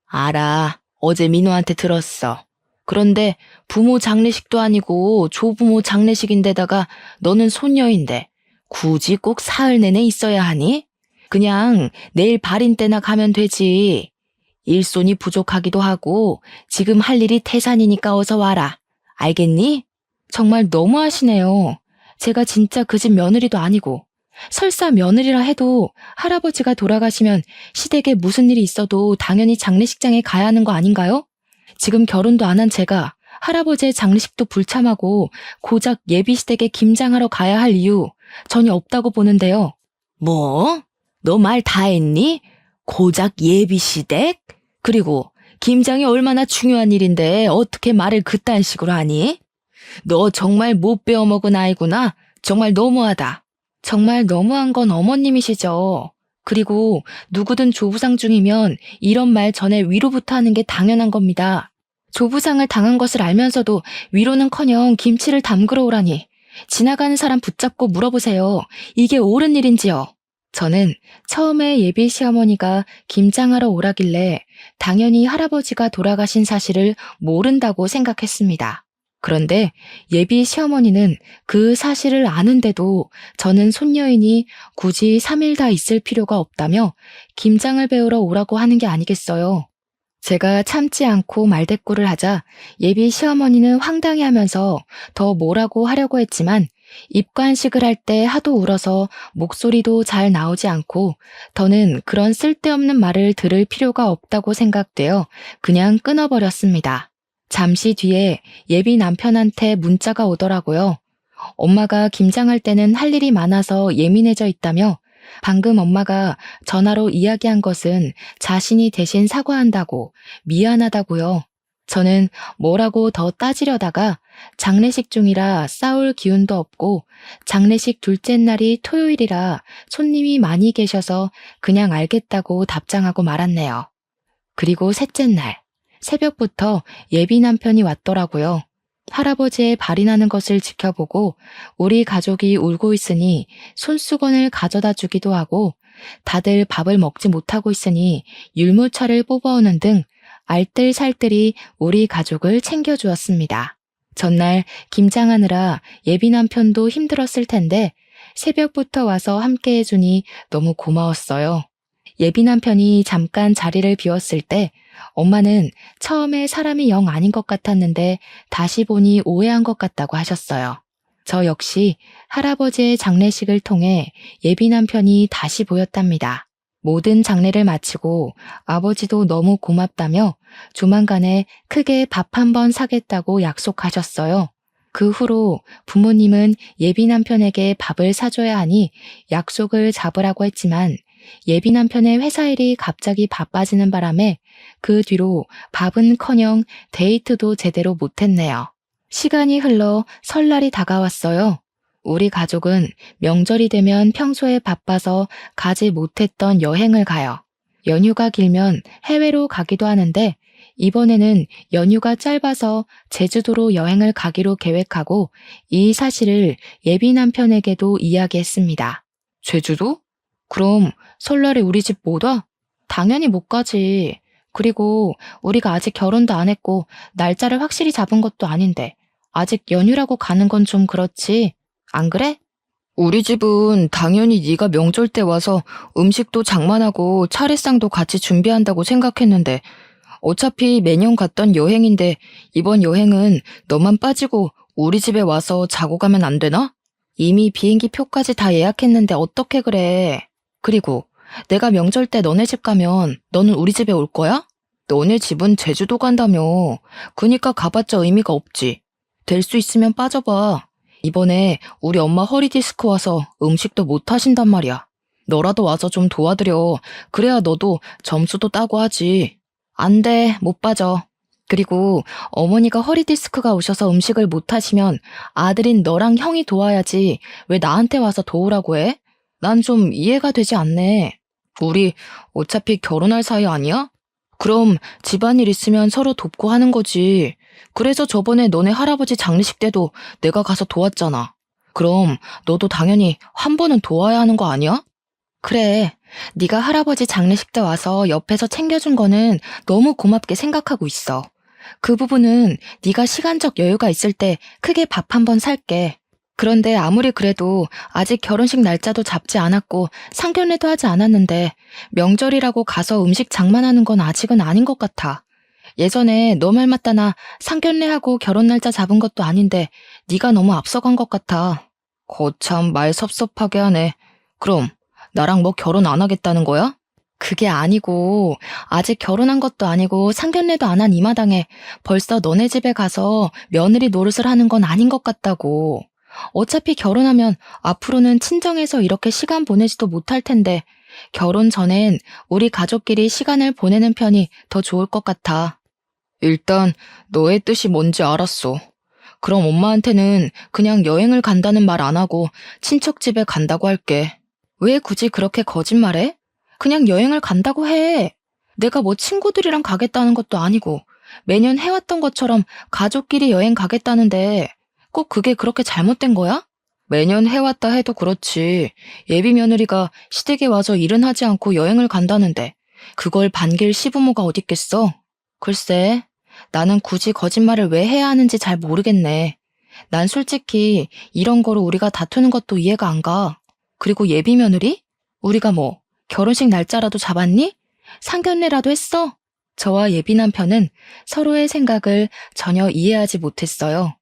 Speaker 1: 알아. 어제 민호한테 들었어. 그런데 부모 장례식도 아니고 조부모 장례식인데다가 너는 손녀인데 굳이 꼭 사흘 내내 있어야 하니? 그냥 내일 발인 때나 가면 되지. 일손이 부족하기도 하고 지금 할 일이 태산이니까 어서 와라. 알겠니? 정말 너무하시네요. 제가 진짜 그 집 며느리도 아니고 설사 며느리라 해도 할아버지가 돌아가시면 시댁에 무슨 일이 있어도 당연히 장례식장에 가야 하는 거 아닌가요? 지금 결혼도 안 한 제가 할아버지의 장례식도 불참하고 고작 예비시댁에 김장하러 가야 할 이유 전혀 없다고 보는데요. 뭐? 너 말 다 했니? 고작 예비시댁? 그리고 김장이 얼마나 중요한 일인데 어떻게 말을 그딴 식으로 하니? 너 정말 못 배워먹은 아이구나. 정말 너무하다. 정말 너무한 건 어머님이시죠. 그리고 누구든 조부상 중이면 이런 말 전에 위로부터 하는 게 당연한 겁니다. 조부상을 당한 것을 알면서도 위로는커녕 김치를 담그러 오라니. 지나가는 사람 붙잡고 물어보세요. 이게 옳은 일인지요? 저는 처음에 예비 시어머니가 김장하러 오라길래 당연히 할아버지가 돌아가신 사실을 모른다고 생각했습니다. 그런데 예비 시어머니는 그 사실을 아는데도 저는 손녀이니 굳이 3일 다 있을 필요가 없다며 김장을 배우러 오라고 하는 게 아니겠어요. 제가 참지 않고 말대꾸를 하자 예비 시어머니는 황당해하면서 더 뭐라고 하려고 했지만 입관식을 할 때 하도 울어서 목소리도 잘 나오지 않고 더는 그런 쓸데없는 말을 들을 필요가 없다고 생각되어 그냥 끊어버렸습니다. 잠시 뒤에 예비 남편한테 문자가 오더라고요. 엄마가 김장할 때는 할 일이 많아서 예민해져 있다며 방금 엄마가 전화로 이야기한 것은 자신이 대신 사과한다고 미안하다고요. 저는 뭐라고 더 따지려다가 장례식 중이라 싸울 기운도 없고 장례식 둘째 날이 토요일이라 손님이 많이 계셔서 그냥 알겠다고 답장하고 말았네요. 그리고 셋째 날 새벽부터 예비 남편이 왔더라고요. 할아버지의 발이 나는 것을 지켜보고 우리 가족이 울고 있으니 손수건을 가져다 주기도 하고 다들 밥을 먹지 못하고 있으니 율무차를 뽑아오는 등 알뜰살뜰히 우리 가족을 챙겨주었습니다. 전날 김장하느라 예비 남편도 힘들었을 텐데 새벽부터 와서 함께 해주니 너무 고마웠어요. 예비 남편이 잠깐 자리를 비웠을 때 엄마는 처음에 사람이 영 아닌 것 같았는데 다시 보니 오해한 것 같다고 하셨어요. 저 역시 할아버지의 장례식을 통해 예비 남편이 다시 보였답니다. 모든 장례를 마치고 아버지도 너무 고맙다며 조만간에 크게 밥 한 번 사겠다고 약속하셨어요. 그 후로 부모님은 예비 남편에게 밥을 사줘야 하니 약속을 잡으라고 했지만 예비 남편의 회사 일이 갑자기 바빠지는 바람에 그 뒤로 밥은커녕 데이트도 제대로 못했네요. 시간이 흘러 설날이 다가왔어요. 우리 가족은 명절이 되면 평소에 바빠서 가지 못했던 여행을 가요. 연휴가 길면 해외로 가기도 하는데 이번에는 연휴가 짧아서 제주도로 여행을 가기로 계획하고 이 사실을 예비 남편에게도 이야기했습니다. 제주도? 그럼 설날에 우리 집 못 와? 당연히 못 가지. 그리고 우리가 아직 결혼도 안 했고 날짜를 확실히 잡은 것도 아닌데 아직 연휴라고 가는 건 좀 그렇지. 안 그래? 우리 집은 당연히 네가 명절 때 와서 음식도 장만하고 차례상도 같이 준비한다고 생각했는데 어차피 매년 갔던 여행인데 이번 여행은 너만 빠지고 우리 집에 와서 자고 가면 안 되나? 이미 비행기 표까지 다 예약했는데 어떻게 그래. 그리고 내가 명절 때 너네 집 가면 너는 우리 집에 올 거야? 너네 집은 제주도 간다며. 그니까 가봤자 의미가 없지. 될 수 있으면 빠져봐. 이번에 우리 엄마 허리 디스크 와서 음식도 못 하신단 말이야. 너라도 와서 좀 도와드려. 그래야 너도 점수도 따고 하지. 안 돼, 못 빠져. 그리고 어머니가 허리 디스크가 오셔서 음식을 못 하시면 아들인 너랑 형이 도와야지 왜 나한테 와서 도우라고 해? 난 좀 이해가 되지 않네. 우리 어차피 결혼할 사이 아니야? 그럼 집안일 있으면 서로 돕고 하는 거지. 그래서 저번에 너네 할아버지 장례식 때도 내가 가서 도왔잖아. 그럼 너도 당연히 한 번은 도와야 하는 거 아니야? 그래. 네가 할아버지 장례식 때 와서 옆에서 챙겨준 거는 너무 고맙게 생각하고 있어. 그 부분은 네가 시간적 여유가 있을 때 크게 밥 한 번 살게. 그런데 아무리 그래도 아직 결혼식 날짜도 잡지 않았고 상견례도 하지 않았는데 명절이라고 가서 음식 장만하는 건 아직은 아닌 것 같아. 예전에 너 말 맞다 나 상견례하고 결혼 날짜 잡은 것도 아닌데 네가 너무 앞서간 것 같아. 거참 말 섭섭하게 하네. 그럼 나랑 뭐 결혼 안 하겠다는 거야? 그게 아니고 아직 결혼한 것도 아니고 상견례도 안 한 이 마당에 벌써 너네 집에 가서 며느리 노릇을 하는 건 아닌 것 같다고. 어차피 결혼하면 앞으로는 친정에서 이렇게 시간 보내지도 못할 텐데 결혼 전엔 우리 가족끼리 시간을 보내는 편이 더 좋을 것 같아. 일단 너의 뜻이 뭔지 알았어. 그럼 엄마한테는 그냥 여행을 간다는 말 안 하고 친척 집에 간다고 할게. 왜 굳이 그렇게 거짓말해? 그냥 여행을 간다고 해. 내가 뭐 친구들이랑 가겠다는 것도 아니고 매년 해왔던 것처럼 가족끼리 여행 가겠다는데 꼭 그게 그렇게 잘못된 거야? 매년 해왔다 해도 그렇지. 예비 며느리가 시댁에 와서 일은 하지 않고 여행을 간다는데 그걸 반길 시부모가 어딨겠어? 글쎄, 나는 굳이 거짓말을 왜 해야 하는지 잘 모르겠네. 난 솔직히 이런 거로 우리가 다투는 것도 이해가 안 가. 그리고 예비 며느리? 우리가 뭐 결혼식 날짜라도 잡았니? 상견례라도 했어? 저와 예비 남편은 서로의 생각을 전혀 이해하지 못했어요.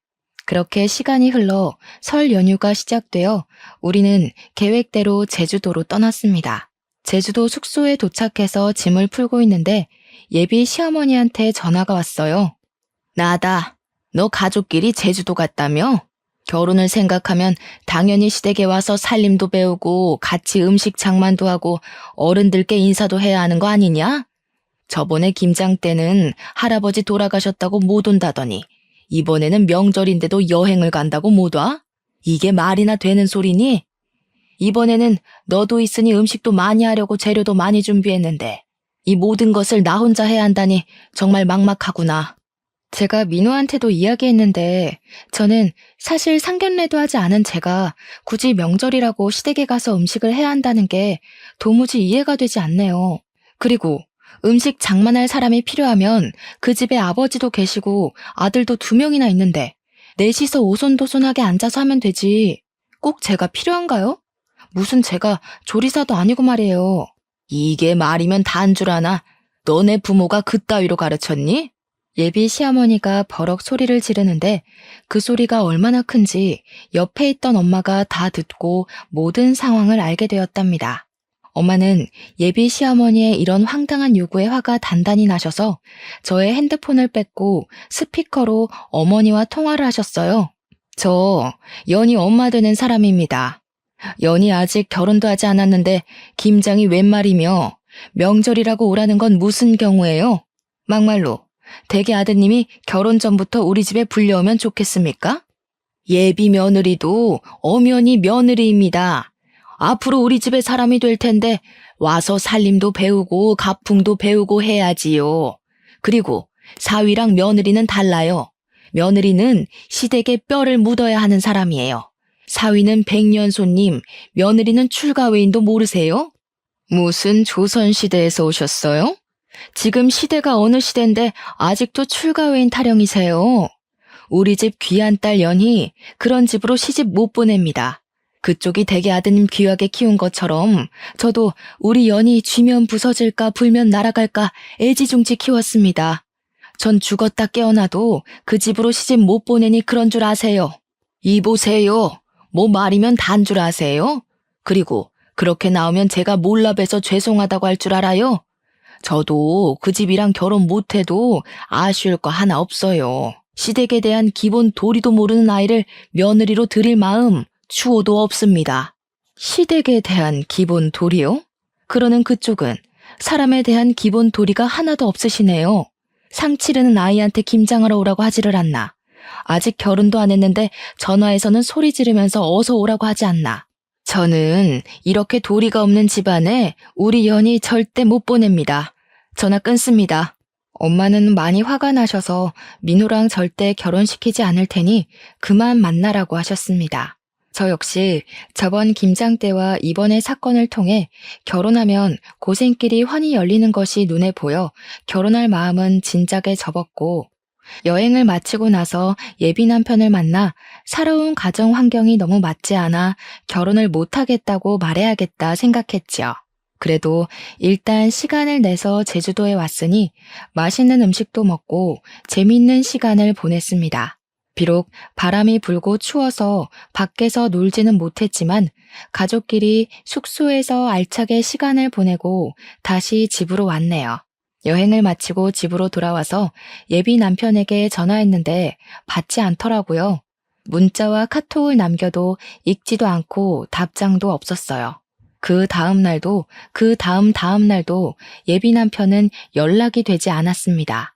Speaker 1: 그렇게 시간이 흘러 설 연휴가 시작되어 우리는 계획대로 제주도로 떠났습니다. 제주도 숙소에 도착해서 짐을 풀고 있는데 예비 시어머니한테 전화가 왔어요. 나다. 너 가족끼리 제주도 갔다며? 결혼을 생각하면 당연히 시댁에 와서 살림도 배우고 같이 음식 장만도 하고 어른들께 인사도 해야 하는 거 아니냐? 저번에 김장 때는 할아버지 돌아가셨다고 못 온다더니 이번에는 명절인데도 여행을 간다고 못 와? 이게 말이나 되는 소리니? 이번에는 너도 있으니 음식도 많이 하려고 재료도 많이 준비했는데 이 모든 것을 나 혼자 해야 한다니 정말 막막하구나. 제가 민호한테도 이야기했는데 저는 사실 상견례도 하지 않은 제가 굳이 명절이라고 시댁에 가서 음식을 해야 한다는 게 도무지 이해가 되지 않네요. 그리고 음식 장만할 사람이 필요하면 그 집에 아버지도 계시고 아들도 2명이나 있는데 넷이서 오손도손하게 앉아서 하면 되지. 꼭 제가 필요한가요? 무슨 제가 조리사도 아니고 말이에요. 이게 말이면 다인 줄 아나? 너네 부모가 그따위로 가르쳤니? 예비 시어머니가 버럭 소리를 지르는데 그 소리가 얼마나 큰지 옆에 있던 엄마가 다 듣고 모든 상황을 알게 되었답니다. 엄마는 예비 시어머니의 이런 황당한 요구에 화가 단단히 나셔서 저의 핸드폰을 뺏고 스피커로 어머니와 통화를 하셨어요. 저 연희 엄마 되는 사람입니다. 연희 아직 결혼도 하지 않았는데 김장이 웬 말이며 명절이라고 오라는 건 무슨 경우예요? 막말로 대개 아드님이 결혼 전부터 우리 집에 불려오면 좋겠습니까? 예비 며느리도 엄연히 며느리입니다. 앞으로 우리 집에 사람이 될 텐데 와서 살림도 배우고 가풍도 배우고 해야지요. 그리고 사위랑 며느리는 달라요. 며느리는 시댁에 뼈를 묻어야 하는 사람이에요. 사위는 백년손님, 며느리는 출가외인도 모르세요? 무슨 조선시대에서 오셨어요? 지금 시대가 어느 시대인데 아직도 출가외인 타령이세요. 우리 집 귀한 딸 연희 그런 집으로 시집 못 보냅니다. 그쪽이 대개 아드님 귀하게 키운 것처럼 저도 우리 연희 쥐면 부서질까 불면 날아갈까 애지중지 키웠습니다. 전 죽었다 깨어나도 그 집으로 시집 못 보내니 그런 줄 아세요. 이보세요. 뭐 말이면 단 줄 아세요? 그리고 그렇게 나오면 제가 몰라봬서 죄송하다고 할 줄 알아요? 저도 그 집이랑 결혼 못해도 아쉬울 거 하나 없어요. 시댁에 대한 기본 도리도 모르는 아이를 며느리로 들일 마음 추호도 없습니다. 시댁에 대한 기본 도리요? 그러는 그쪽은 사람에 대한 기본 도리가 하나도 없으시네요. 상 치르는 아이한테 김장하러 오라고 하지를 않나. 아직 결혼도 안 했는데 전화해서는 소리 지르면서 어서 오라고 하지 않나. 저는 이렇게 도리가 없는 집안에 우리 연희 절대 못 보냅니다. 전화 끊습니다. 엄마는 많이 화가 나셔서 민호랑 절대 결혼시키지 않을 테니 그만 만나라고 하셨습니다. 저 역시 저번 김장 때와 이번의 사건을 통해 결혼하면 고생길이 환히 열리는 것이 눈에 보여 결혼할 마음은 진작에 접었고, 여행을 마치고 나서 예비 남편을 만나 살아온 가정 환경이 너무 맞지 않아 결혼을 못하겠다고 말해야겠다 생각했지요. 그래도 일단 시간을 내서 제주도에 왔으니 맛있는 음식도 먹고 재미있는 시간을 보냈습니다. 비록 바람이 불고 추워서 밖에서 놀지는 못했지만 가족끼리 숙소에서 알차게 시간을 보내고 다시 집으로 왔네요. 여행을 마치고 집으로 돌아와서 예비 남편에게 전화했는데 받지 않더라고요. 문자와 카톡을 남겨도 읽지도 않고 답장도 없었어요. 그 다음 날도 그 다음 날도 예비 남편은 연락이 되지 않았습니다.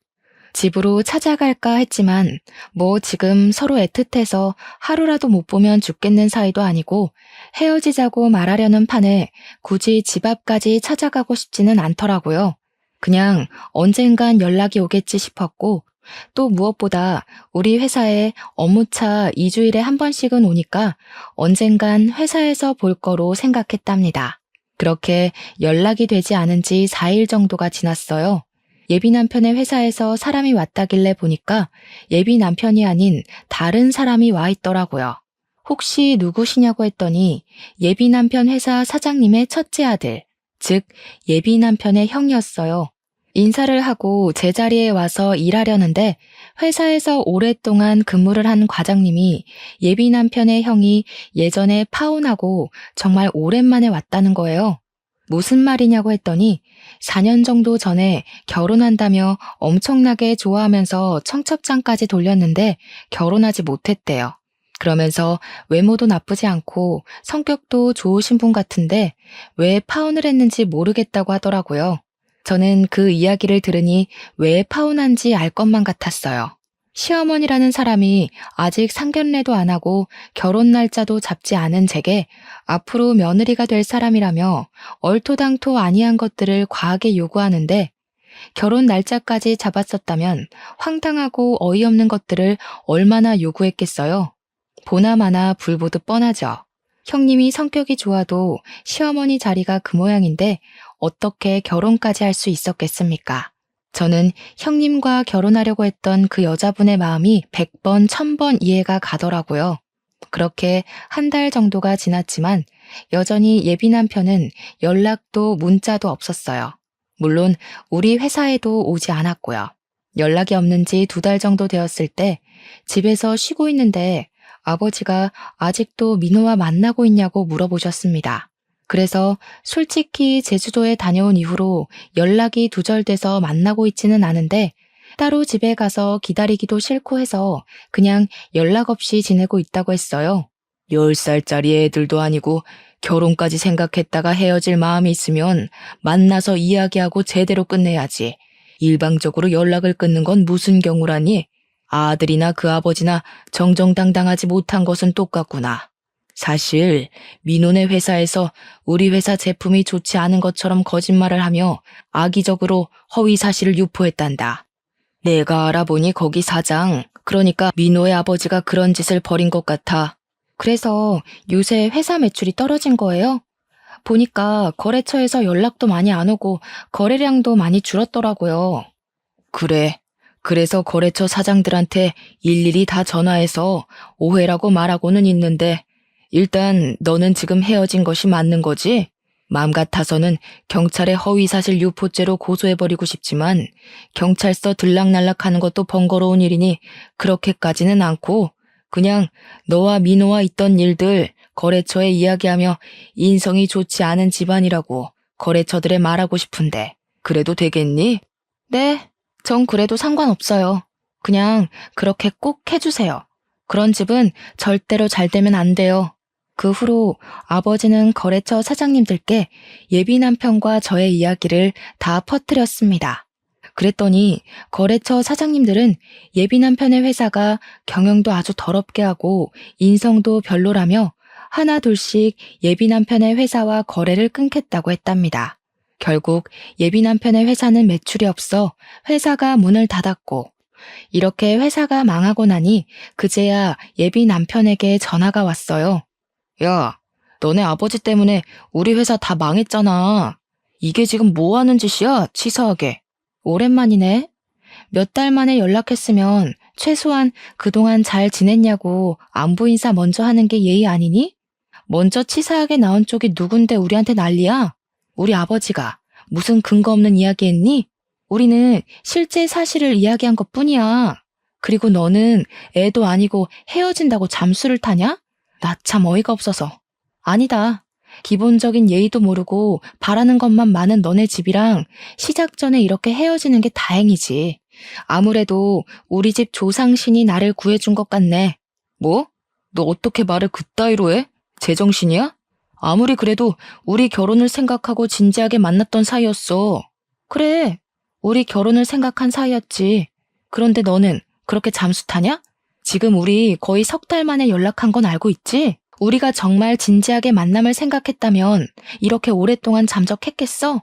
Speaker 1: 집으로 찾아갈까 했지만 뭐 지금 서로 애틋해서 하루라도 못 보면 죽겠는 사이도 아니고 헤어지자고 말하려는 판에 굳이 집 앞까지 찾아가고 싶지는 않더라고요. 그냥 언젠간 연락이 오겠지 싶었고, 또 무엇보다 우리 회사에 업무차 2주일에 한 번씩은 오니까 언젠간 회사에서 볼 거로 생각했답니다. 그렇게 연락이 되지 않은 지 4일 정도가 지났어요. 예비 남편의 회사에서 사람이 왔다길래 보니까 예비 남편이 아닌 다른 사람이 와 있더라고요. 혹시 누구시냐고 했더니 예비 남편 회사 사장님의 첫째 아들, 즉 예비 남편의 형이었어요. 인사를 하고 제자리에 와서 일하려는데 회사에서 오랫동안 근무를 한 과장님이 예비 남편의 형이 예전에 파혼하고 정말 오랜만에 왔다는 거예요. 무슨 말이냐고 했더니 4년 정도 전에 결혼한다며 엄청나게 좋아하면서 청첩장까지 돌렸는데 결혼하지 못했대요. 그러면서 외모도 나쁘지 않고 성격도 좋으신 분 같은데 왜 파혼을 했는지 모르겠다고 하더라고요. 저는 그 이야기를 들으니 왜 파혼한지 알 것만 같았어요. 시어머니라는 사람이 아직 상견례도 안 하고 결혼 날짜도 잡지 않은 제게 앞으로 며느리가 될 사람이라며 얼토당토 아니한 것들을 과하게 요구하는데, 결혼 날짜까지 잡았었다면 황당하고 어이없는 것들을 얼마나 요구했겠어요. 보나마나 불보듯 뻔하죠. 형님이 성격이 좋아도 시어머니 자리가 그 모양인데 어떻게 결혼까지 할 수 있었겠습니까? 저는 형님과 결혼하려고 했던 그 여자분의 마음이 100번, 1000번 이해가 가더라고요. 그렇게 한 달 정도가 지났지만 여전히 예비 남편은 연락도 문자도 없었어요. 물론 우리 회사에도 오지 않았고요. 연락이 없는 지 2달 정도 되었을 때 집에서 쉬고 있는데 아버지가 아직도 민호와 만나고 있냐고 물어보셨습니다. 그래서 솔직히 제주도에 다녀온 이후로 연락이 두절돼서 만나고 있지는 않은데 따로 집에 가서 기다리기도 싫고 해서 그냥 연락 없이 지내고 있다고 했어요. 10살짜리 애들도 아니고 결혼까지 생각했다가 헤어질 마음이 있으면 만나서 이야기하고 제대로 끝내야지. 일방적으로 연락을 끊는 건 무슨 경우라니? 아들이나 그 아버지나 정정당당하지 못한 것은 똑같구나. 사실 민호네 회사에서 우리 회사 제품이 좋지 않은 것처럼 거짓말을 하며 악의적으로 허위 사실을 유포했단다. 내가 알아보니 거기 사장, 그러니까 민호의 아버지가 그런 짓을 벌인 것 같아. 그래서 요새 회사 매출이 떨어진 거예요? 보니까 거래처에서 연락도 많이 안 오고 거래량도 많이 줄었더라고요. 그래. 그래서 거래처 사장들한테 일일이 다 전화해서 오해라고 말하고는 있는데, 일단 너는 지금 헤어진 것이 맞는 거지? 마음 같아서는 경찰에 허위사실 유포죄로 고소해버리고 싶지만 경찰서 들락날락하는 것도 번거로운 일이니 그렇게까지는 않고 그냥 너와 민호와 있던 일들 거래처에 이야기하며 인성이 좋지 않은 집안이라고 거래처들에 말하고 싶은데 그래도 되겠니? 네, 전 그래도 상관없어요. 그냥 그렇게 꼭 해주세요. 그런 집은 절대로 잘 되면 안 돼요. 그 후로 아버지는 거래처 사장님들께 예비 남편과 저의 이야기를 다 퍼뜨렸습니다. 그랬더니 거래처 사장님들은 예비 남편의 회사가 경영도 아주 더럽게 하고 인성도 별로라며 하나 둘씩 예비 남편의 회사와 거래를 끊겠다고 했답니다. 결국 예비 남편의 회사는 매출이 없어 회사가 문을 닫았고, 이렇게 회사가 망하고 나니 그제야 예비 남편에게 전화가 왔어요. 야, 너네 아버지 때문에 우리 회사 다 망했잖아. 이게 지금 뭐 하는 짓이야, 치사하게. 오랜만이네. 몇 달 만에 연락했으면 최소한 그동안 잘 지냈냐고 안부 인사 먼저 하는 게 예의 아니니? 먼저 치사하게 나온 쪽이 누군데 우리한테 난리야? 우리 아버지가 무슨 근거 없는 이야기 했니? 우리는 실제 사실을 이야기한 것뿐이야. 그리고 너는 애도 아니고 헤어진다고 잠수를 타냐? 나 참 어이가 없어서. 아니다. 기본적인 예의도 모르고 바라는 것만 많은 너네 집이랑 시작 전에 이렇게 헤어지는 게 다행이지. 아무래도 우리 집 조상신이 나를 구해준 것 같네. 뭐? 너 어떻게 말을 그따위로 해? 제정신이야? 아무리 그래도 우리 결혼을 생각하고 진지하게 만났던 사이였어. 그래, 우리 결혼을 생각한 사이였지. 그런데 너는 그렇게 잠수 타냐? 지금 우리 거의 석 달 만에 연락한 건 알고 있지? 우리가 정말 진지하게 만남을 생각했다면 이렇게 오랫동안 잠적했겠어?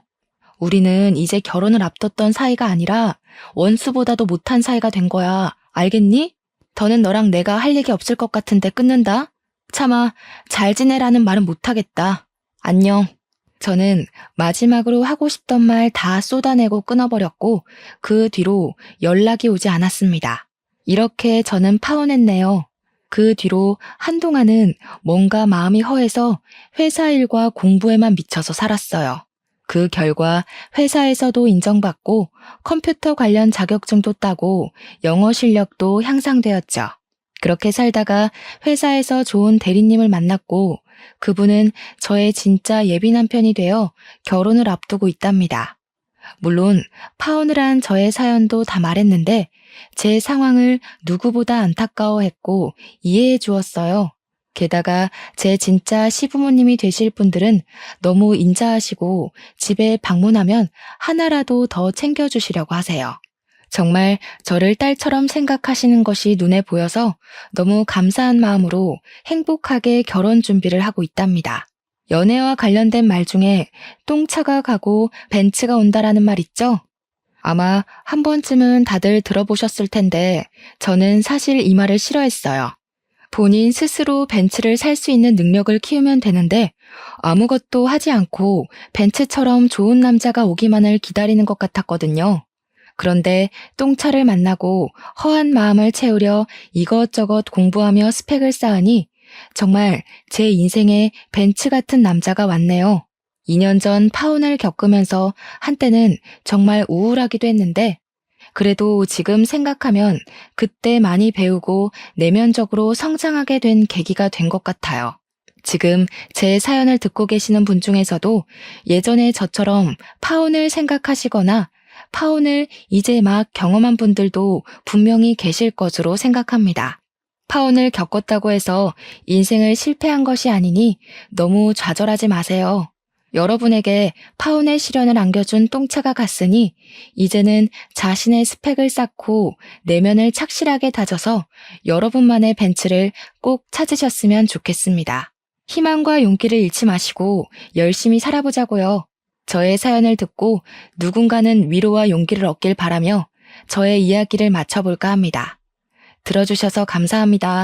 Speaker 1: 우리는 이제 결혼을 앞뒀던 사이가 아니라 원수보다도 못한 사이가 된 거야. 알겠니? 더는 너랑 내가 할 얘기 없을 것 같은데 끊는다. 차마 잘 지내라는 말은 못하겠다. 안녕. 저는 마지막으로 하고 싶던 말 다 쏟아내고 끊어버렸고 그 뒤로 연락이 오지 않았습니다. 이렇게 저는 파혼했네요. 그 뒤로 한동안은 뭔가 마음이 허해서 회사 일과 공부에만 미쳐서 살았어요. 그 결과 회사에서도 인정받고 컴퓨터 관련 자격증도 따고 영어 실력도 향상되었죠. 그렇게 살다가 회사에서 좋은 대리님을 만났고 그분은 저의 진짜 예비 남편이 되어 결혼을 앞두고 있답니다. 물론 파혼을 한 저의 사연도 다 말했는데 제 상황을 누구보다 안타까워했고 이해해 주었어요. 게다가 제 진짜 시부모님이 되실 분들은 너무 인자하시고 집에 방문하면 하나라도 더 챙겨주시려고 하세요. 정말 저를 딸처럼 생각하시는 것이 눈에 보여서 너무 감사한 마음으로 행복하게 결혼 준비를 하고 있답니다. 연애와 관련된 말 중에 똥차가 가고 벤츠가 온다라는 말 있죠? 아마 한 번쯤은 다들 들어보셨을 텐데 저는 사실 이 말을 싫어했어요. 본인 스스로 벤츠를 살 수 있는 능력을 키우면 되는데 아무것도 하지 않고 벤츠처럼 좋은 남자가 오기만을 기다리는 것 같았거든요. 그런데 똥차를 만나고 허한 마음을 채우려 이것저것 공부하며 스펙을 쌓으니 정말 제 인생에 벤츠 같은 남자가 왔네요. 2년 전 파혼을 겪으면서 한때는 정말 우울하기도 했는데 그래도 지금 생각하면 그때 많이 배우고 내면적으로 성장하게 된 계기가 된 것 같아요. 지금 제 사연을 듣고 계시는 분 중에서도 예전에 저처럼 파혼을 생각하시거나 파혼을 이제 막 경험한 분들도 분명히 계실 것으로 생각합니다. 파혼을 겪었다고 해서 인생을 실패한 것이 아니니 너무 좌절하지 마세요. 여러분에게 파혼의 시련을 안겨준 똥차가 갔으니 이제는 자신의 스펙을 쌓고 내면을 착실하게 다져서 여러분만의 벤츠를 꼭 찾으셨으면 좋겠습니다. 희망과 용기를 잃지 마시고 열심히 살아보자고요. 저의 사연을 듣고 누군가는 위로와 용기를 얻길 바라며 저의 이야기를 마쳐볼까 합니다. 들어주셔서 감사합니다.